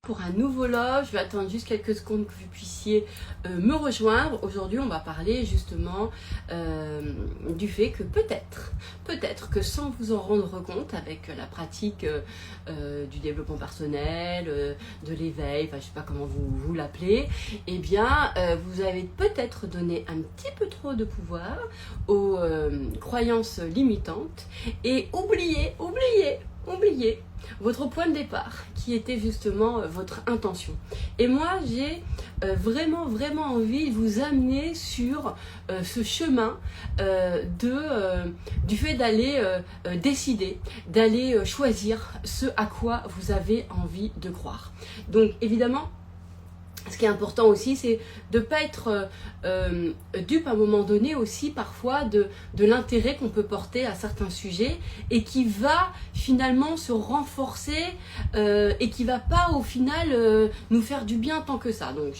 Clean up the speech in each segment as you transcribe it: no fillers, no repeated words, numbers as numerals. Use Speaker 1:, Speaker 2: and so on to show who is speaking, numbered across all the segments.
Speaker 1: Pour un nouveau live, je vais attendre juste quelques secondes que vous puissiez me rejoindre. Aujourd'hui, on va parler justement du fait que peut-être que sans vous en rendre compte, avec la pratique du développement personnel, de l'éveil, enfin je sais pas comment vous l'appelez, eh bien vous avez peut-être donné un petit peu trop de pouvoir aux croyances limitantes et oubliez votre point de départ, qui était justement votre intention. Et moi, j'ai vraiment envie de vous amener sur ce chemin du fait d'aller décider, d'aller choisir ce à quoi vous avez envie de croire. Donc, évidemment, ce qui est important aussi, c'est de ne pas être dupe à un moment donné aussi parfois de l'intérêt qu'on peut porter à certains sujets et qui va finalement se renforcer et qui va pas au final nous faire du bien tant que ça. Donc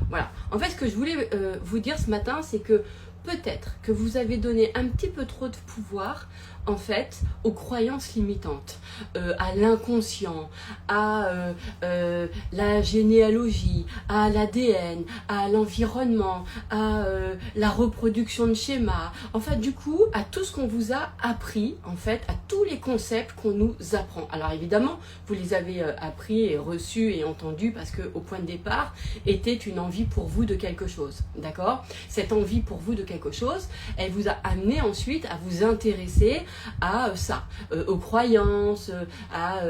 Speaker 1: voilà. En fait, ce que je voulais vous dire ce matin, c'est que peut-être que vous avez donné un petit peu trop de pouvoir en fait aux croyances limitantes, à l'inconscient, à la généalogie, à l'ADN, à l'environnement, à la reproduction de schémas, en fait du coup à tout ce qu'on vous a appris, en fait à tous les concepts qu'on nous apprend. Alors évidemment vous les avez appris et reçus et entendus parce que au point de départ était une envie pour vous de quelque chose, d'accord? Cette envie pour vous de quelque chose, elle vous a amené ensuite à vous intéresser à ça, aux croyances, à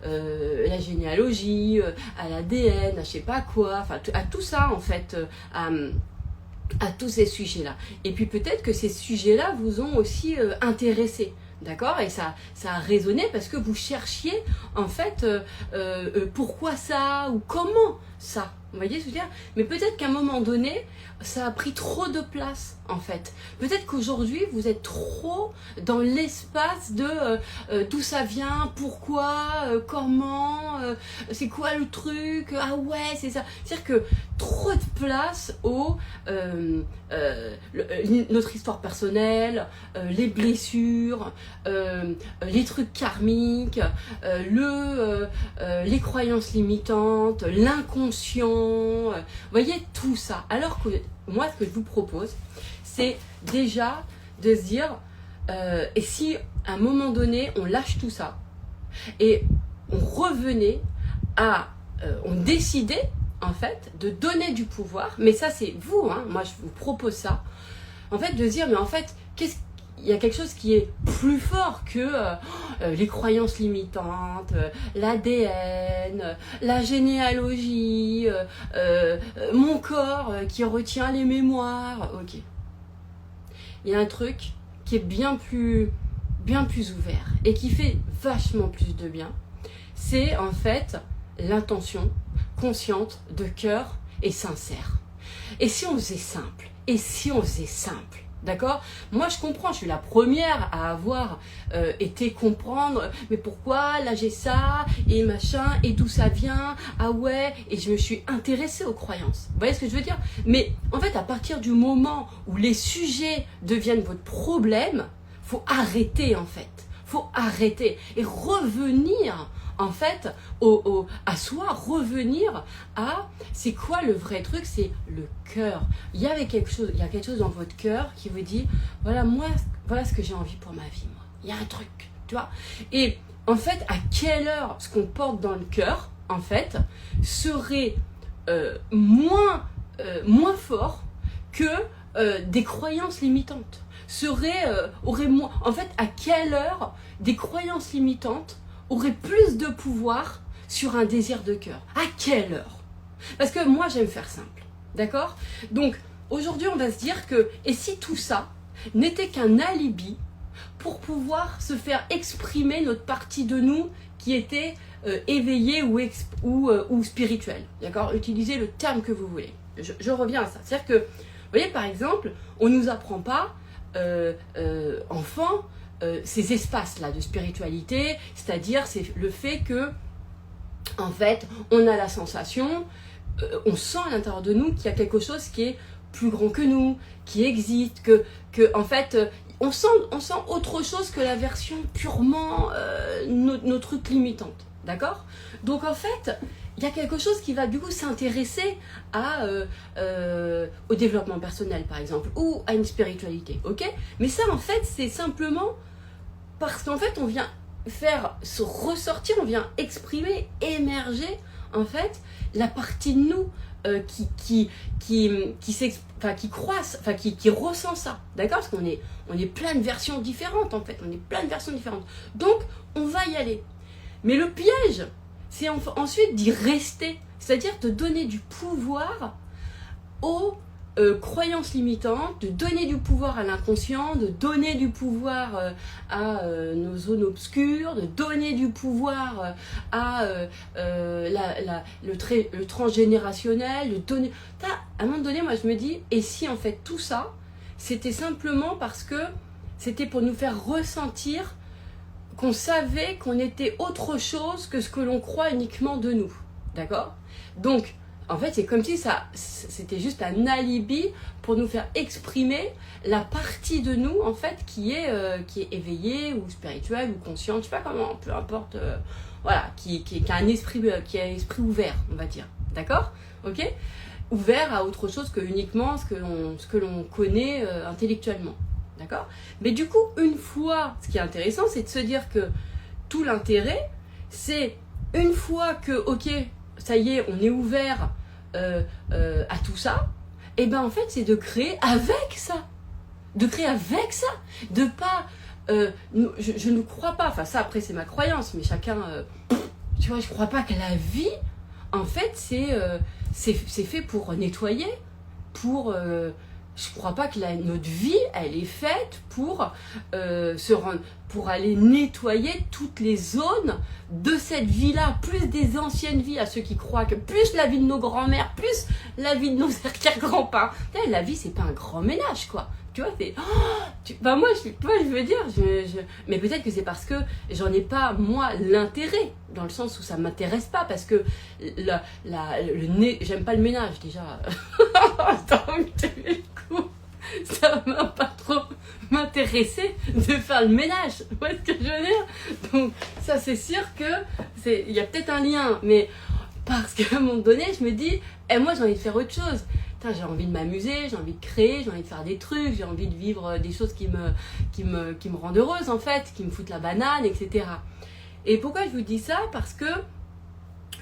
Speaker 1: la généalogie, à l'ADN, à je sais pas quoi, enfin à tout ça en fait, à tous ces sujets-là. Et puis peut-être que ces sujets-là vous ont aussi intéressé. D'accord? Et ça a résonné parce que vous cherchiez en fait pourquoi ça ou comment ça. Vous voyez ce que je veux dire? Mais peut-être qu'à un moment donné, ça a pris trop de place en fait. Peut-être qu'aujourd'hui, vous êtes trop dans l'espace de d'où ça vient, pourquoi, comment, c'est quoi le truc, ah ouais, c'est ça. C'est-à-dire que trop de place au notre histoire personnelle, les blessures, les trucs karmiques, les croyances limitantes, l'inconscient, vous voyez tout ça. Alors que moi, ce que je vous propose, c'est déjà de se dire, et si à un moment donné, on lâche tout ça et on revenait à, on décidait en fait de donner du pouvoir, mais ça c'est vous, hein, moi je vous propose ça, en fait de se dire, mais en fait, il y a quelque chose qui est plus fort que les croyances limitantes, l'ADN, la généalogie, mon corps qui retient les mémoires. Ok. Il y a un truc qui est bien plus ouvert et qui fait vachement plus de bien. C'est en fait l'intention consciente, de cœur et sincère. Et si on faisait simple? D'accord? Moi, je comprends, je suis la première à avoir été comprendre, mais pourquoi, là j'ai ça, et machin, et d'où ça vient, ah ouais, et je me suis intéressée aux croyances. Vous voyez ce que je veux dire? Mais en fait, à partir du moment où les sujets deviennent votre problème, faut arrêter en fait. Faut arrêter et revenir en fait à soi, revenir à c'est quoi le vrai truc, c'est le cœur. Il y a quelque chose dans votre cœur qui vous dit voilà ce que j'ai envie pour ma vie, moi. Il y a un truc, tu vois. Et en fait, à quelle heure ce qu'on porte dans le cœur, en fait, serait moins fort que des croyances limitantes. Aurait moins. En fait, à quelle heure des croyances limitantes auraient plus de pouvoir sur un désir de cœur? À quelle heure? Parce que moi, j'aime faire simple. D'accord? Donc, aujourd'hui, on va se dire que, et si tout ça n'était qu'un alibi pour pouvoir se faire exprimer notre partie de nous qui était éveillée ou spirituelle. D'accord? Utilisez le terme que vous voulez. Je reviens à ça. C'est-à-dire que, vous voyez, par exemple, on ne nous apprend pas enfant, ces espaces-là de spiritualité, c'est-à-dire c'est le fait que, en fait, on a la sensation, on sent à l'intérieur de nous qu'il y a quelque chose qui est plus grand que nous, qui existe, que en fait, on sent autre chose que la version purement nos trucs limitantes. D'accord? Donc en fait, il y a quelque chose qui va du coup s'intéresser au développement personnel par exemple, ou à une spiritualité, ok? Mais ça en fait c'est simplement parce qu'en fait on vient faire se ressortir, on vient exprimer, émerger en fait la partie de nous qui croisse, enfin qui ressent ça, d'accord? Parce on est plein de versions différentes en fait, on est plein de versions différentes. Donc on va y aller. Mais le piège, c'est ensuite d'y rester, c'est-à-dire de donner du pouvoir aux croyances limitantes, de donner du pouvoir à l'inconscient, de donner du pouvoir à nos zones obscures, de donner du pouvoir à le transgénérationnel, de donner... À un moment donné, moi je me dis, et si en fait tout ça, c'était simplement parce que c'était pour nous faire ressentir qu'on savait qu'on était autre chose que ce que l'on croit uniquement de nous, d'accord? Donc, en fait, c'est comme si c'était juste un alibi pour nous faire exprimer la partie de nous, en fait, qui est éveillée ou spirituelle ou consciente, je sais pas comment, peu importe, voilà, qui a un esprit ouvert, on va dire, d'accord? Ok? Ouvert à autre chose que uniquement ce que l'on connaît intellectuellement. D'accord? Mais du coup, une fois, ce qui est intéressant, c'est de se dire que tout l'intérêt, c'est une fois que, ok, ça y est, on est ouvert à tout ça, et ben en fait, c'est de créer avec ça. De créer avec ça. De pas... je ne crois pas, enfin ça après c'est ma croyance, mais chacun... tu vois, je crois pas que la vie, en fait, c'est fait pour nettoyer, pour... je crois pas que notre vie, elle est faite pour pour aller nettoyer toutes les zones de cette vie-là, plus des anciennes vies, à ceux qui croient que plus la vie de nos grands-mères, plus la vie de nos arrière-grands-parents. La vie, c'est pas un grand ménage, quoi. Tu vois, c'est... moi, je veux dire, mais peut-être que c'est parce que j'en ai pas, moi, l'intérêt, dans le sens où ça m'intéresse pas, parce que j'aime pas le ménage, déjà. Ça m'a pas trop m'intéressé de faire le ménage, vous voyez ce que je veux dire? Donc ça c'est sûr que il y a peut-être un lien, mais parce qu'à un moment donné je me dis, moi j'ai envie de faire autre chose. J'ai envie de m'amuser, j'ai envie de créer, j'ai envie de faire des trucs, j'ai envie de vivre des choses qui me rendent heureuse en fait, qui me foutent la banane, etc. Et pourquoi je vous dis ça? Parce que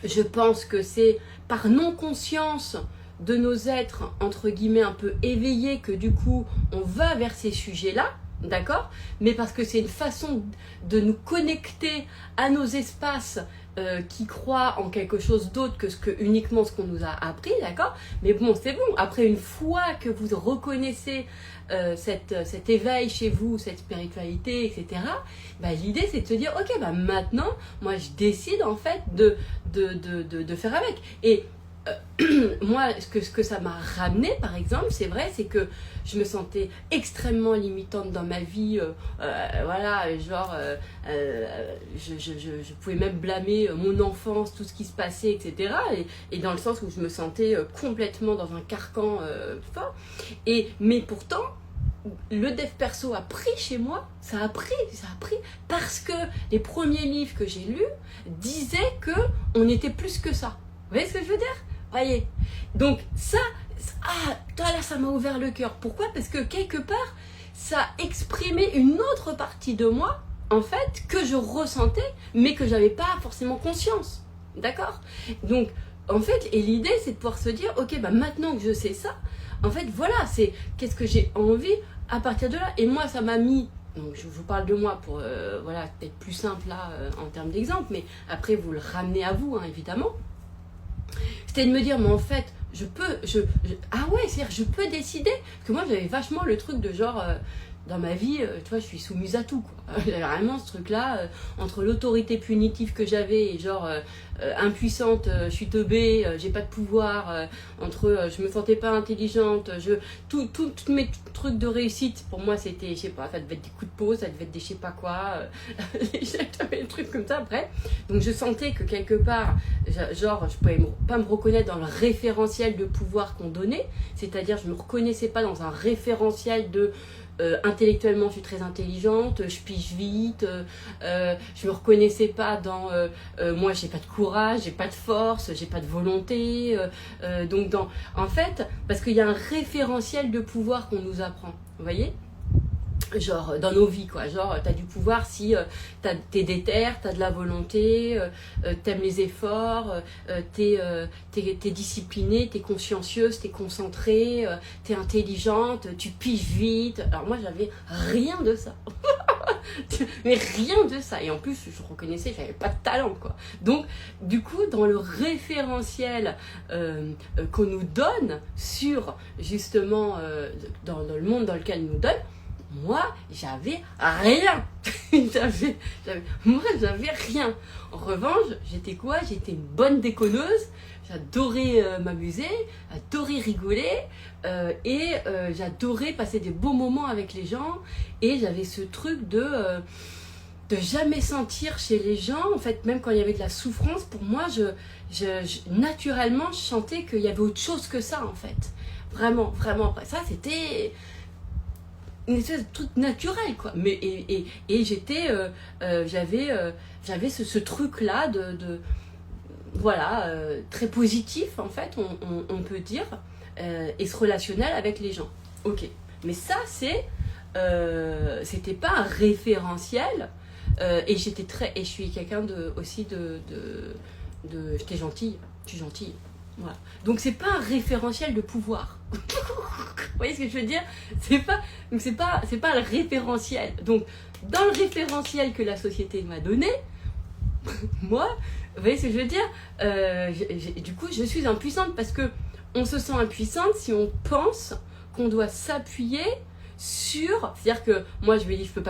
Speaker 1: je pense que c'est par non-conscience de nos êtres, entre guillemets, un peu éveillés, que du coup, on va vers ces sujets-là, d'accord? Mais parce que c'est une façon de nous connecter à nos espaces qui croient en quelque chose d'autre que uniquement ce qu'on nous a appris, d'accord? Mais bon, c'est bon. Après, une fois que vous reconnaissez cet éveil chez vous, cette spiritualité, etc., bah, l'idée, c'est de se dire, ok, bah, maintenant, moi, je décide, en fait, de faire avec. Et moi, ce que ça m'a ramené, par exemple, c'est vrai, c'est que je me sentais extrêmement limitante dans ma vie, voilà, genre, je pouvais même blâmer mon enfance, tout ce qui se passait, etc. Et dans le sens où je me sentais complètement dans un carcan fort. Mais pourtant, le dev perso a pris chez moi, ça a pris, parce que les premiers livres que j'ai lus disaient que on était plus que ça. Vous voyez ce que je veux dire? Voyez. Donc ça, là ça m'a ouvert le cœur. Pourquoi? Parce que quelque part, ça exprimait une autre partie de moi, en fait, que je ressentais, mais que j'avais pas forcément conscience. D'accord? Donc, en fait, et l'idée, c'est de pouvoir se dire, ok, bah maintenant que je sais ça, en fait, voilà, c'est qu'est-ce que j'ai envie à partir de là. Et moi, ça m'a mis... Donc je vous parle de moi pour, voilà, peut-être plus simple là, en termes d'exemple, mais après, vous le ramenez à vous, hein, évidemment. C'était de me dire, mais en fait, ah ouais, c'est-à-dire, je peux décider. Parce que moi, j'avais vachement le truc de genre, dans ma vie, tu vois, je suis soumise à tout, quoi. J'avais vraiment ce truc-là, entre l'autorité punitive que j'avais et genre, impuissante, je suis teubée, j'ai pas de pouvoir, entre je me sentais pas intelligente, tous mes trucs de réussite, pour moi, c'était, je sais pas, ça devait être des coups de peau, ça devait être des je sais pas quoi, des trucs comme ça, après. Donc je sentais que quelque part, genre, je pouvais pas me reconnaître dans le référentiel de pouvoir qu'on donnait, c'est-à-dire je me reconnaissais pas dans un référentiel de intellectuellement, je suis très intelligente, je pige vite, je me reconnaissais pas dans moi, j'ai pas de courage, j'ai pas de force, j'ai pas de volonté. Donc, en fait, parce qu'il y a un référentiel de pouvoir qu'on nous apprend, vous voyez, genre dans nos vies quoi, genre t'as du pouvoir si t'es déter, t'as de la volonté, t'aimes les efforts, t'es disciplinée, t'es consciencieuse, t'es concentrée, t'es intelligente, tu piges vite. Alors moi j'avais rien de ça. Mais rien de ça, et en plus je reconnaissais que j'avais pas de talent quoi. Donc du coup dans le référentiel qu'on nous donne sur justement dans le monde dans lequel nous donne, moi, j'avais rien. Moi, j'avais rien. En revanche, j'étais quoi? J'étais une bonne déconneuse. J'adorais m'amuser, j'adorais rigoler et j'adorais passer des beaux moments avec les gens. Et j'avais ce truc de jamais sentir chez les gens, en fait, même quand il y avait de la souffrance, pour moi, naturellement, je sentais qu'il y avait autre chose que ça, en fait. Vraiment, vraiment. Ça, c'était une espèce de truc naturel quoi, mais et j'étais j'avais ce truc là de voilà très positif en fait on peut dire et ce relationnel avec les gens, ok, mais ça c'était pas un référentiel et et je suis quelqu'un aussi j'étais gentille, je suis gentille. Voilà. Donc c'est pas un référentiel de pouvoir. Vous voyez ce que je veux dire? C'est pas le référentiel. Donc dans le référentiel que la société m'a donné, moi, vous voyez ce que je veux dire? Du coup, je suis impuissante parce que on se sent impuissante si on pense qu'on doit s'appuyer sur, c'est-à-dire que moi je me dis je peux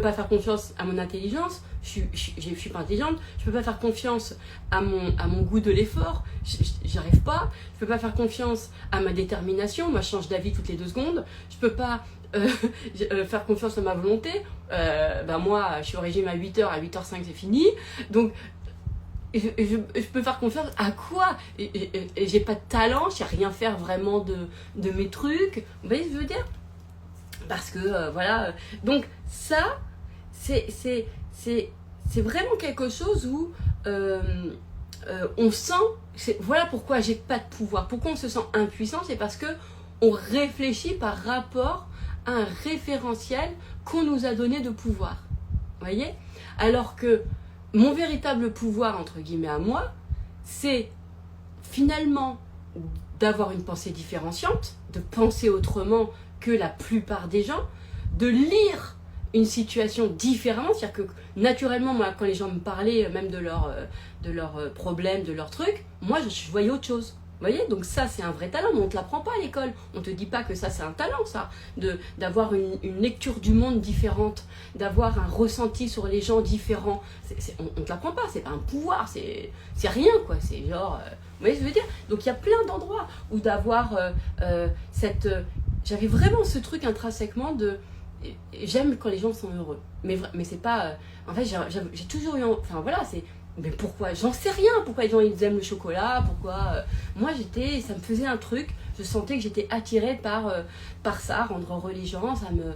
Speaker 1: pas faire confiance à mon intelligence, je suis pas intelligente, je peux pas faire confiance à mon goût de l'effort, j'y arrive pas, je peux pas faire confiance à ma détermination, moi je change d'avis toutes les 2 secondes, je peux pas faire confiance à ma volonté, moi je suis au régime à 8h, à 8h05 c'est fini, donc je peux faire confiance à quoi? Et j'ai pas de talent, je sais rien faire vraiment de mes trucs, vous voyez ce que je veux dire? Parce que voilà, donc ça c'est vraiment quelque chose où on sent, voilà pourquoi j'ai pas de pouvoir, pourquoi on se sent impuissant, c'est parce que on réfléchit par rapport à un référentiel qu'on nous a donné de pouvoir, voyez, alors que mon véritable pouvoir entre guillemets à moi, c'est finalement d'avoir une pensée différenciante, de penser autrement que la plupart des gens, de lire une situation différemment, c'est-à-dire que naturellement, moi, quand les gens me parlaient même de leurs problèmes, de leurs trucs, moi, je voyais autre chose. Vous voyez, donc ça, c'est un vrai talent, mais on ne te l'apprend pas à l'école. On ne te dit pas que ça, c'est un talent, ça, d'avoir une lecture du monde différente, d'avoir un ressenti sur les gens différents. On ne te l'apprend pas, c'est pas un pouvoir, c'est rien, quoi. C'est genre... vous voyez ce que je veux dire? Donc, il y a plein d'endroits où d'avoir j'avais vraiment ce truc intrinsèquement de... J'aime quand les gens sont heureux. Mais c'est pas... en fait, j'ai toujours eu... Enfin, voilà, c'est... Mais pourquoi? J'en sais rien. Pourquoi les gens ils aiment le chocolat? Pourquoi moi, ça me faisait un truc. Je sentais que j'étais attirée par ça, rendre heureux les gens. Ça me...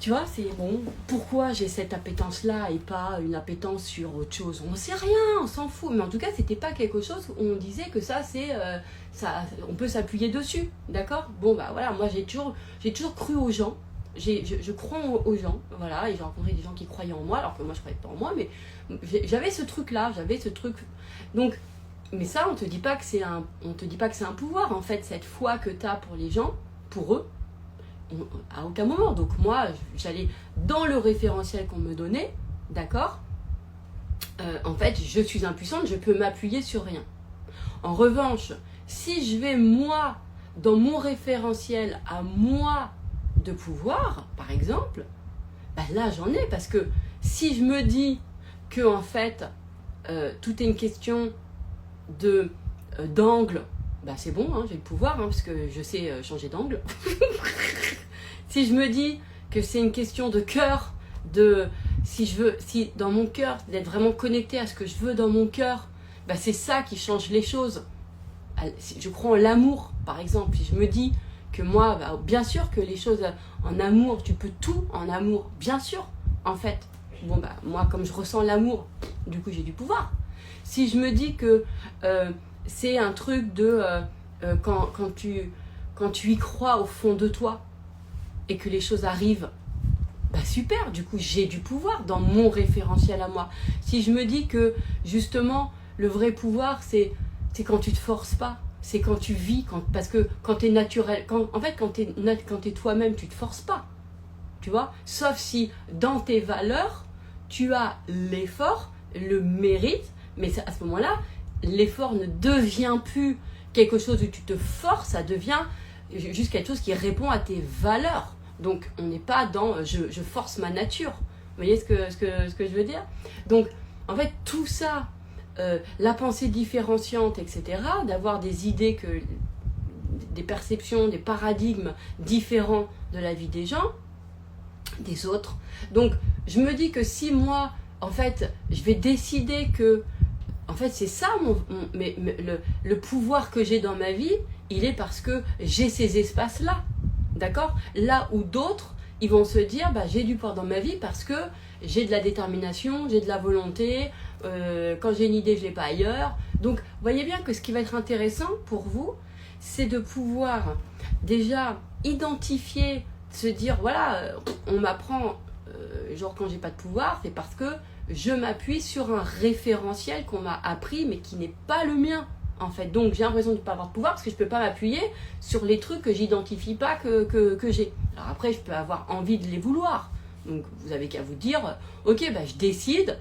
Speaker 1: Tu vois, c'est bon. Pourquoi j'ai cette appétence-là et pas une appétence sur autre chose? On ne sait rien, on s'en fout. Mais en tout cas, c'était pas quelque chose où on disait que ça, c'est... on peut s'appuyer dessus, d'accord? Bon, bah voilà, moi j'ai toujours cru aux gens, je crois aux gens, voilà, et j'ai rencontré des gens qui croyaient en moi, alors que moi je croyais pas en moi, mais j'avais ce truc-là, donc, mais ça, on te dit pas que c'est un pouvoir, en fait, cette foi que tu as pour les gens, pour eux, à aucun moment. Donc moi, j'allais dans le référentiel qu'on me donnait, d'accord? En fait, je suis impuissante, je peux m'appuyer sur rien. En revanche, si je vais moi, dans mon référentiel à moi de pouvoir, par exemple, bah là j'en ai, parce que si je me dis que en fait tout est une question d'angle, bah c'est bon, hein, j'ai le pouvoir, hein, parce que je sais changer d'angle. Si je me dis que c'est une question de cœur, si dans mon cœur, d'être vraiment connecté à ce que je veux dans mon cœur, bah c'est ça qui change les choses. Je crois en l'amour, par exemple. Si je me dis que moi, bah, bien sûr que les choses en amour, tu peux tout en amour, bien sûr, en fait. Bon, bah, moi, comme je ressens l'amour, du coup, j'ai du pouvoir. Si je me dis que c'est un truc de quand tu y crois au fond de toi et que les choses arrivent, bah super, du coup, j'ai du pouvoir dans mon référentiel à moi. Si je me dis que, justement, le vrai pouvoir, c'est quand tu te forces pas, c'est quand tu vis, parce que quand tu es naturel, quand tu es toi-même, tu te forces pas, tu vois, sauf si dans tes valeurs, tu as l'effort, le mérite, mais à ce moment-là, l'effort ne devient plus quelque chose où tu te forces, ça devient juste quelque chose qui répond à tes valeurs. Donc, on n'est pas dans je force ma nature. Vous voyez ce que je veux dire? Donc, en fait, tout ça, la pensée différenciante, etc., d'avoir des idées, des perceptions, des paradigmes différents de la vie des gens, des autres. Donc, je me dis que si moi, en fait, je vais décider que, en fait, c'est ça le pouvoir que j'ai dans ma vie, il est parce que j'ai ces espaces-là. D'accord? Là où d'autres, ils vont se dire, bah, j'ai du pouvoir dans ma vie parce que j'ai de la détermination, j'ai de la volonté, quand j'ai une idée, je ne l'ai pas ailleurs. Donc, voyez bien que ce qui va être intéressant pour vous, c'est de pouvoir déjà identifier, se dire, voilà, on m'apprend, genre quand j'ai pas de pouvoir, c'est parce que je m'appuie sur un référentiel qu'on m'a appris, mais qui n'est pas le mien. En fait, donc j'ai l'impression de ne pas avoir de pouvoir parce que je ne peux pas m'appuyer sur les trucs que j'identifie pas que j'ai. Alors après, je peux avoir envie de les vouloir. Donc vous avez qu'à vous dire, ok, bah, je décide,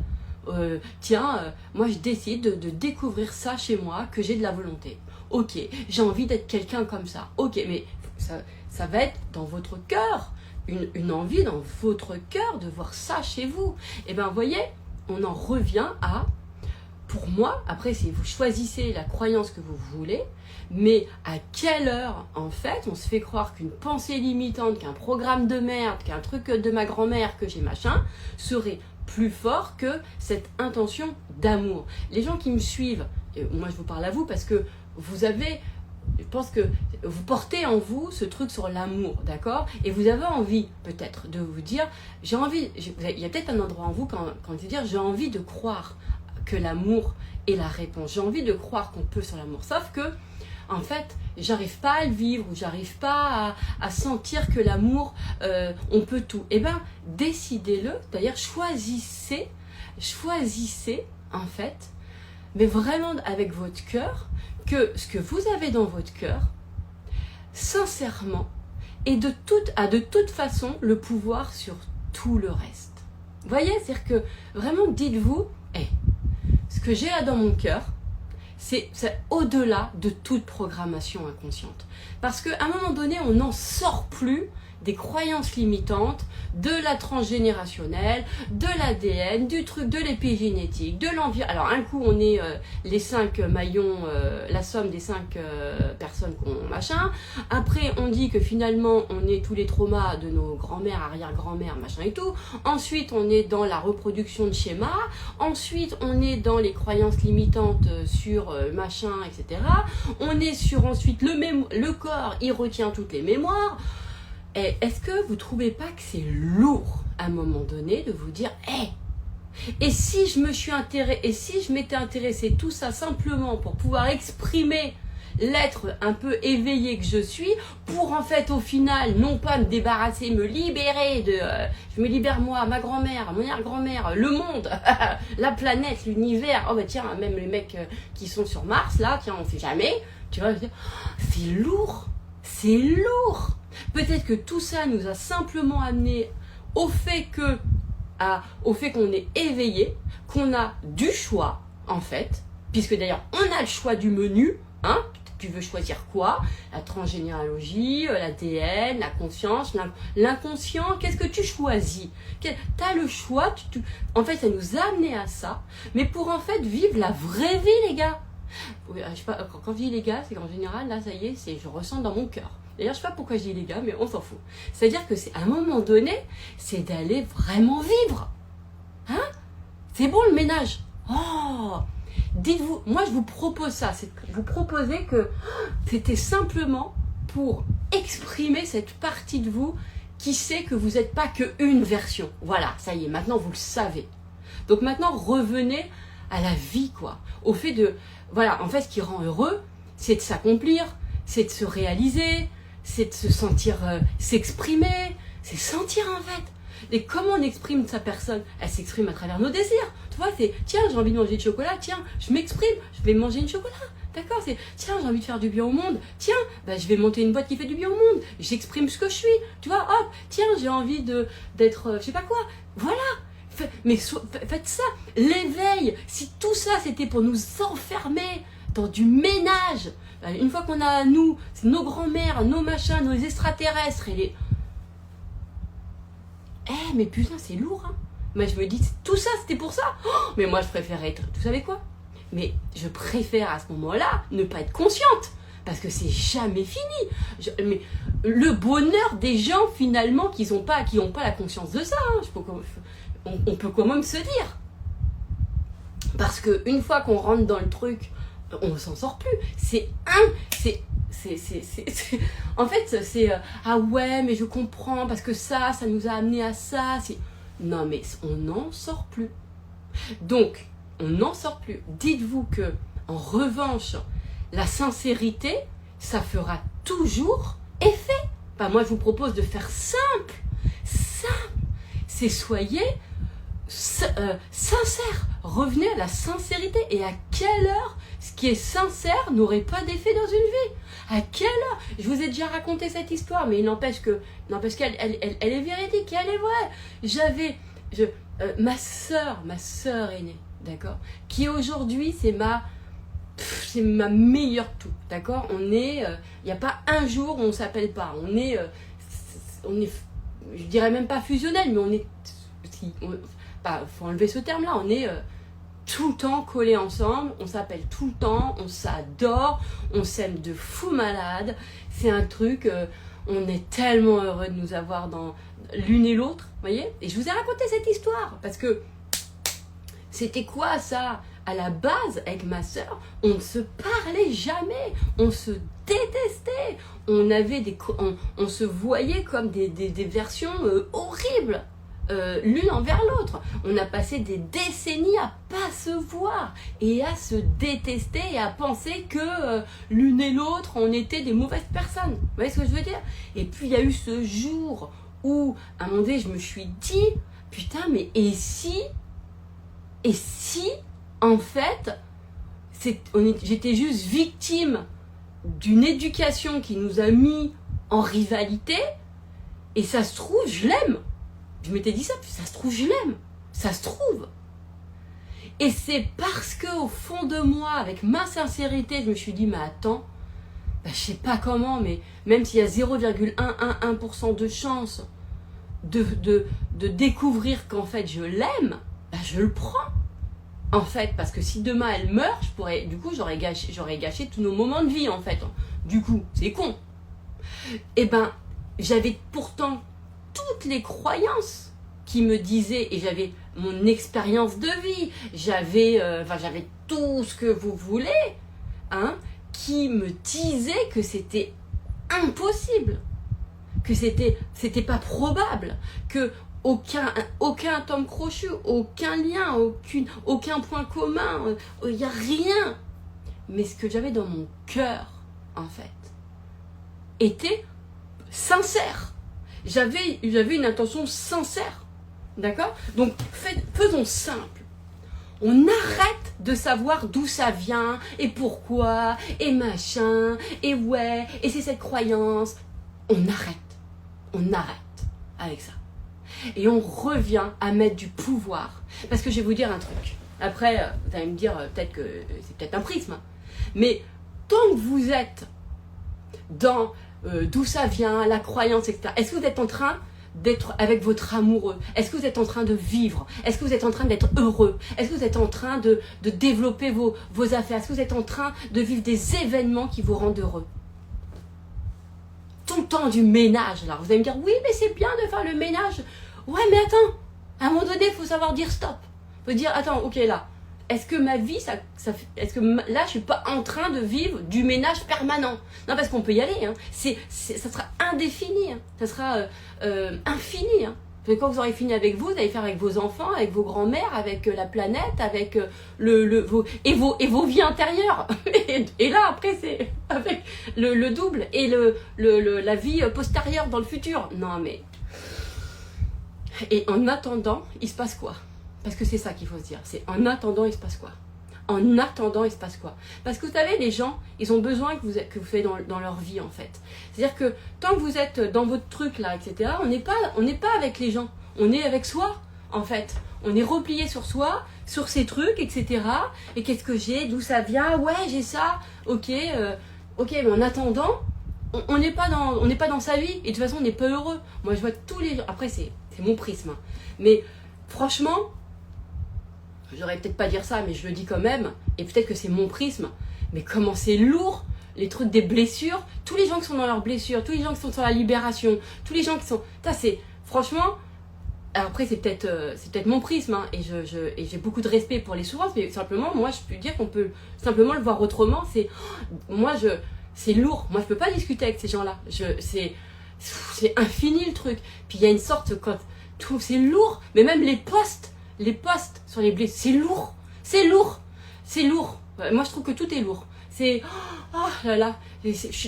Speaker 1: moi je décide de découvrir ça chez moi, que j'ai de la volonté. Ok, j'ai envie d'être quelqu'un comme ça. Ok, mais ça va être dans votre cœur, une envie dans votre cœur de voir ça chez vous. Et bien, vous voyez, on en revient à... Pour moi, après, si vous choisissez la croyance que vous voulez, mais à quelle heure, en fait, on se fait croire qu'une pensée limitante, qu'un programme de merde, qu'un truc de ma grand-mère, que j'ai machin, serait plus fort que cette intention d'amour. Les gens qui me suivent, et moi je vous parle à vous parce que vous avez, je pense que vous portez en vous ce truc sur l'amour, d'accord? Et vous avez envie peut-être de vous dire, j'ai envie, il y a peut-être un endroit en vous quand vous dire, j'ai envie de croire que l'amour est la réponse. J'ai envie de croire qu'on peut sur l'amour. Sauf que, en fait, j'arrive pas à le vivre ou j'arrive pas à sentir que l'amour, on peut tout. Eh bien, décidez-le. D'ailleurs, choisissez, en fait, mais vraiment avec votre cœur, que ce que vous avez dans votre cœur, sincèrement, a de toute façon le pouvoir sur tout le reste. Vous voyez, c'est-à-dire que vraiment, dites-vous, ce que j'ai là dans mon cœur, c'est au-delà de toute programmation inconsciente. Parce qu'à un moment donné, on n'en sort plus des croyances limitantes, de la transgénérationnelle, de l'ADN, du truc, de l'épigénétique, de l'environnement. Alors un coup, on est les 5 maillons, la somme des 5 personnes qu'on machin. Après, on dit que finalement, on est tous les traumas de nos grands-mères, arrière-grand-mères, machin et tout. Ensuite, on est dans la reproduction de schémas. Ensuite, on est dans les croyances limitantes sur machin, etc. On est sur ensuite le corps, il retient toutes les mémoires. Et est-ce que vous ne trouvez pas que c'est lourd à un moment donné de vous dire et si je m'étais intéressé tout ça simplement pour pouvoir exprimer l'être un peu éveillé que je suis, pour en fait au final non pas me débarrasser, me libérer de je me libère moi, ma grand-mère, mon arrière-grand-mère, le monde, la planète, l'univers, oh bah tiens, même les mecs qui sont sur Mars là, tiens, on fait jamais, tu vois, c'est lourd, c'est lourd. Peut-être que tout ça nous a simplement amené au fait qu'on est éveillé, qu'on a du choix, en fait, puisque d'ailleurs, on a le choix du menu, hein, tu veux choisir quoi? La transgénéalogie, l'ADN, la conscience, l'inconscient, qu'est-ce que tu choisis? Tu as le choix, en fait, ça nous a amené à ça, mais pour en fait vivre la vraie vie, les gars. Je sais pas, quand je dis les gars, c'est qu'en général, là, ça y est, je ressens dans mon cœur. D'ailleurs, je sais pas pourquoi je dis les gars, mais on s'en fout. C'est-à-dire que c'est à un moment donné, c'est d'aller vraiment vivre. Hein? C'est bon le ménage. Oh! Dites-vous, moi je vous propose ça. C'est vous proposez que c'était simplement pour exprimer cette partie de vous qui sait que vous n'êtes pas qu'une version. Voilà, ça y est, maintenant vous le savez. Donc maintenant, revenez à la vie, quoi. Au fait de... Voilà, en fait, ce qui rend heureux, c'est de s'accomplir, c'est de se réaliser, c'est de se sentir, s'exprimer, c'est sentir en fait. Et comment on exprime sa personne? Elle s'exprime à travers nos désirs. Tu vois, c'est tiens, j'ai envie de manger du chocolat, tiens, je m'exprime, je vais manger du chocolat. D'accord, c'est tiens, j'ai envie de faire du bien au monde, tiens, bah, je vais monter une boîte qui fait du bien au monde, j'exprime ce que je suis. Tu vois, hop, tiens, j'ai envie d'être, je sais pas quoi. Voilà. Mais faites ça, l'éveil. Si tout ça c'était pour nous enfermer dans du ménage, une fois qu'on a nous, c'est nos grands-mères, nos machins, nos extraterrestres et les... mais putain, c'est lourd, hein. Moi, je me dis, tout ça, c'était pour ça. Oh, mais moi, je préférais être... Vous savez quoi? Mais je préfère, à ce moment-là, ne pas être consciente. Parce que c'est jamais fini. Mais le bonheur des gens, finalement, qui n'ont pas la conscience de ça, hein, on peut quand même se dire. Parce qu'une fois qu'on rentre dans le truc, on ne s'en sort plus. En fait, c'est ah ouais, mais je comprends parce que ça nous a amené à ça. Non, mais on n'en sort plus. Donc, on n'en sort plus. Dites-vous que, en revanche, la sincérité, ça fera toujours effet. Enfin, moi, je vous propose de faire simple. C'est soyez sincère. Revenez à la sincérité. Et à quelle heure ce qui est sincère n'aurait pas d'effet dans une vie? À quelle heure? Je vous ai déjà raconté cette histoire, mais il n'empêche qu'elle elle est véridique et elle est vraie. Ma sœur aînée, d'accord, qui aujourd'hui c'est ma meilleure tout, d'accord. On est, il n'y a pas un jour où on s'appelle pas. On est, je dirais même pas fusionnel, mais on est, faut enlever ce terme-là. On est tout le temps collés ensemble, on s'appelle tout le temps, on s'adore, on s'aime de fou malade. C'est un truc, on est tellement heureux de nous avoir dans l'une et l'autre, voyez. Et je vous ai raconté cette histoire parce que c'était quoi ça? À la base, avec ma sœur, on ne se parlait jamais, on se détestait, on se voyait comme des versions horribles. L'une envers l'autre. On a passé des décennies à pas se voir et à se détester et à penser que l'une et l'autre on était des mauvaises personnes. Vous voyez ce que je veux dire? Et puis il y a eu ce jour où à un moment donné je me suis dit putain, mais et si en fait j'étais juste victime d'une éducation qui nous a mis en rivalité et ça se trouve je l'aime. Je m'étais dit ça, puis ça se trouve, je l'aime. Ça se trouve. Et c'est parce que au fond de moi, avec ma sincérité, je me suis dit, mais attends, je sais pas comment, mais même s'il y a 0,111% de chance de découvrir qu'en fait je l'aime, je le prends. En fait, parce que si demain elle meurt, j'aurais gâché tous nos moments de vie, en fait. Du coup, c'est con. Et j'avais pourtant toutes les croyances qui me disaient, et j'avais mon expérience de vie, j'avais tout ce que vous voulez, hein, qui me disait que c'était impossible, que c'était pas probable, que aucun atome crochu, aucun lien, aucun point commun, il n'y a rien. Mais ce que j'avais dans mon cœur, en fait, était sincère. J'avais une intention sincère, d'accord? Donc, faisons simple. On arrête de savoir d'où ça vient, et pourquoi, et machin, et ouais, et c'est cette croyance. On arrête avec ça. Et on revient à mettre du pouvoir. Parce que je vais vous dire un truc. Après, vous allez me dire, peut-être que c'est peut-être un prisme, mais tant que vous êtes dans... d'où ça vient, la croyance, etc. Est-ce que vous êtes en train d'être avec votre amoureux? Est-ce que vous êtes en train de vivre? Est-ce que vous êtes en train d'être heureux? Est-ce que vous êtes en train de développer vos affaires? Est-ce que vous êtes en train de vivre des événements qui vous rendent heureux? Tout le temps du ménage, là. Vous allez me dire, oui, mais c'est bien de faire le ménage. Ouais, mais attends, à un moment donné, il faut savoir dire stop. Il faut dire, attends, ok, là, est-ce que ma vie, est-ce que là, je suis pas en train de vivre du ménage permanent? Non, parce qu'on peut y aller. Hein. Ça sera indéfini. Hein. Ça sera infini. Hein. Quand vous aurez fini avec vous allez faire avec vos enfants, avec vos grands-mères, avec la planète, avec vos vies intérieures. Et là, après, c'est avec le double et la vie postérieure dans le futur. Non, mais... Et en attendant, il se passe quoi? Parce que c'est ça qu'il faut se dire. C'est en attendant, il se passe quoi? En attendant, il se passe quoi? Parce que vous savez, les gens, ils ont besoin que vous soyez dans leur vie, en fait. C'est-à-dire que tant que vous êtes dans votre truc, là, etc., on n'est pas avec les gens. On est avec soi, en fait. On est replié sur soi, sur ses trucs, etc. Et qu'est-ce que j'ai? D'où ça vient? Ouais, j'ai ça. Ok, mais en attendant, on n'est pas dans sa vie. Et de toute façon, on n'est pas heureux. Moi, je vois tous les gens... Après, c'est mon prisme. Hein. Mais franchement... J'aurais peut-être pas dire ça, mais je le dis quand même. Et peut-être que c'est mon prisme. Mais comment c'est lourd, les trucs des blessures. Tous les gens qui sont dans leurs blessures, tous les gens qui sont sur la libération, tous les gens qui sont... Ça, c'est... Franchement... Alors après, c'est peut-être mon prisme. Hein, et j'ai beaucoup de respect pour les souffrances. Mais simplement, moi, je peux dire qu'on peut simplement le voir autrement. C'est lourd. Moi, je peux pas discuter avec ces gens-là. C'est infini, le truc. Puis il y a une sorte... C'est lourd. Mais même les posts sur les blessures, c'est lourd. Moi, je trouve que tout est lourd. C'est, oh là là,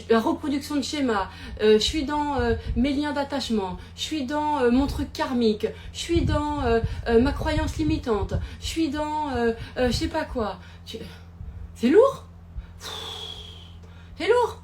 Speaker 1: la reproduction de schéma, je suis dans mes liens d'attachement, je suis dans mon truc karmique, je suis dans ma croyance limitante, je suis dans je sais pas quoi. C'est lourd. C'est lourd.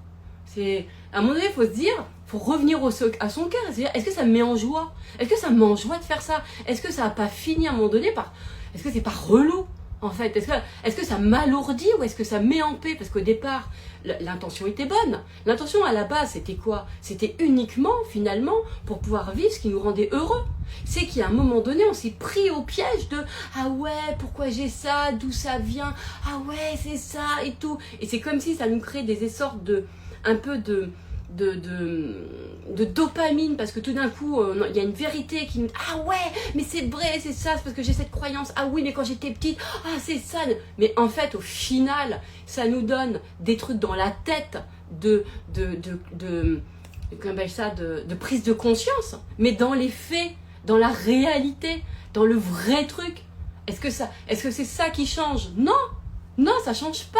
Speaker 1: À un moment donné, il faut se dire, faut revenir à son cœur. C'est-à-dire, est-ce que ça me met en joie? Est-ce que ça me met en joie de faire ça? Est-ce que ça n'a pas fini à un moment donné par... Est-ce que c'est pas relou, en fait? Est-ce que ça m'alourdit ou est-ce que ça me met en paix? Parce qu'au départ, l'intention était bonne. L'intention, à la base, c'était quoi? C'était uniquement, finalement, pour pouvoir vivre ce qui nous rendait heureux. C'est qu'à un moment donné, on s'est pris au piège de « Ah ouais, pourquoi j'ai ça? D'où ça vient? Ah ouais, c'est ça et tout. » Et c'est comme si ça nous crée des sortes un peu de dopamine, parce que tout d'un coup il y a une vérité qui nous dit ah ouais mais c'est vrai, c'est ça, c'est parce que j'ai cette croyance, ah oui mais quand j'étais petite, ah c'est ça, mais en fait au final ça nous donne des trucs dans la tête de prise de conscience, mais dans les faits, dans la réalité, dans le vrai truc, est-ce que c'est ça qui change? Non, ça change pas.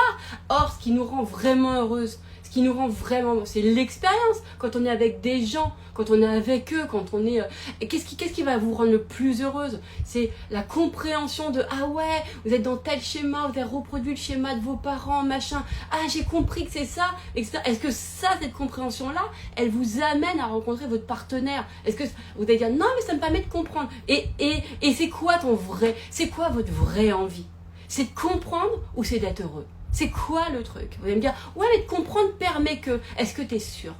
Speaker 1: Or ce qui nous rend vraiment heureuse, qui nous rend vraiment, c'est l'expérience, quand on est avec des gens, quand on est avec eux, quand on est... Qu'est-ce qui va vous rendre le plus heureuse? C'est la compréhension de, ah ouais, vous êtes dans tel schéma, vous avez reproduit le schéma de vos parents, machin, ah j'ai compris que c'est ça, etc. Est-ce que cette compréhension-là, elle vous amène à rencontrer votre partenaire? Est-ce que vous allez dire, non mais ça me permet de comprendre. Et c'est quoi c'est quoi votre vraie envie? C'est de comprendre ou c'est d'être heureux? C'est quoi le truc? Vous allez me dire, ouais, mais de comprendre permet que... Est-ce que tu es sûr?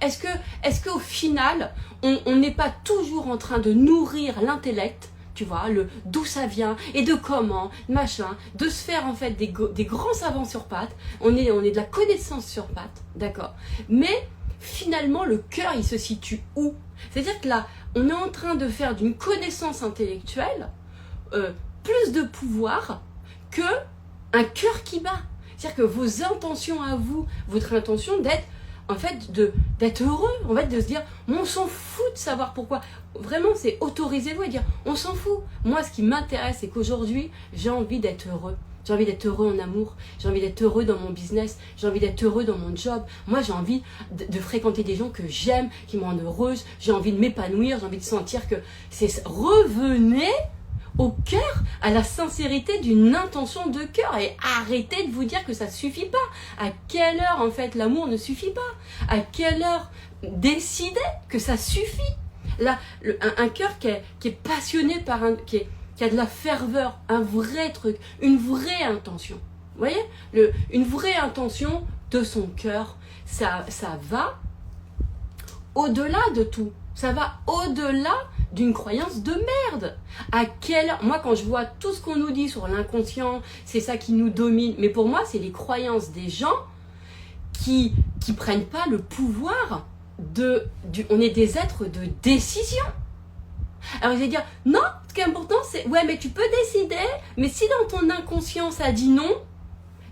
Speaker 1: Est-ce qu'au final, on n'est pas toujours en train de nourrir l'intellect, tu vois, d'où ça vient et de comment, machin, de se faire en fait des grands savants sur pattes, on est de la connaissance sur pattes, d'accord? Mais finalement, le cœur, il se situe où? C'est-à-dire que là, on est en train de faire d'une connaissance intellectuelle plus de pouvoir que un cœur qui bat. C'est-à-dire que vos intentions à vous, votre intention d'être, en fait, d'être heureux, en fait, de se dire, on s'en fout de savoir pourquoi. Vraiment, c'est autorisez-vous à dire, on s'en fout. Moi, ce qui m'intéresse, c'est qu'aujourd'hui, j'ai envie d'être heureux. J'ai envie d'être heureux en amour, j'ai envie d'être heureux dans mon business, j'ai envie d'être heureux dans mon job. Moi, j'ai envie de fréquenter des gens que j'aime, qui me rendent heureuse, j'ai envie de m'épanouir, j'ai envie de sentir que c'est... Revenez au cœur, à la sincérité d'une intention de cœur, et arrêtez de vous dire que ça suffit pas. À quelle heure en fait l'amour ne suffit pas? À quelle heure décider que ça suffit? Là, un cœur qui est passionné par qui a de la ferveur, un vrai truc, une vraie intention. Vous voyez, une vraie intention de son cœur, ça va au-delà de tout. Ça va au-delà d'une croyance de merde. Moi, quand je vois tout ce qu'on nous dit sur l'inconscient, c'est ça qui nous domine. Mais pour moi, c'est les croyances des gens qui prennent pas le pouvoir on est des êtres de décision. Alors, je vais dire, non, ce qui est important, c'est, ouais, mais tu peux décider, mais si dans ton inconscient, ça dit non,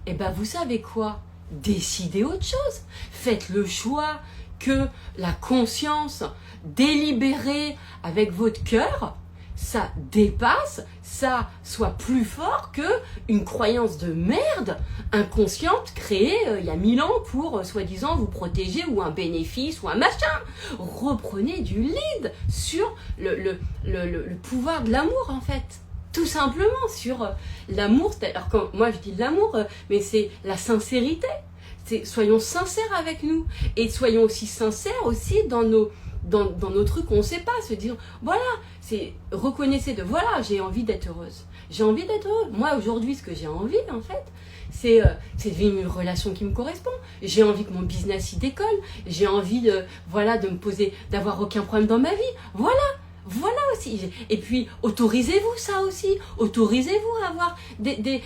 Speaker 1: eh ben, vous savez quoi? Décidez autre chose. Faites le choix que la conscience délibérée avec votre cœur, ça dépasse, ça soit plus fort que une croyance de merde inconsciente créée il y a 1000 ans pour soi-disant vous protéger ou un bénéfice ou un machin. Reprenez du lead sur le pouvoir de l'amour en fait. Tout simplement sur l'amour. Alors quand moi je dis l'amour, mais c'est la sincérité. Soyons sincères avec nous et soyons aussi sincères aussi dans nos trucs qu'on ne sait pas, se dire voilà, reconnaissez de voilà, j'ai envie d'être heureuse. J'ai envie d'être heureuse. Moi aujourd'hui ce que j'ai envie en fait, c'est de vivre une relation qui me correspond. J'ai envie que mon business y décolle. J'ai envie de me poser, d'avoir aucun problème dans ma vie. Voilà aussi. Et puis, autorisez-vous ça aussi. Autorisez-vous à avoir des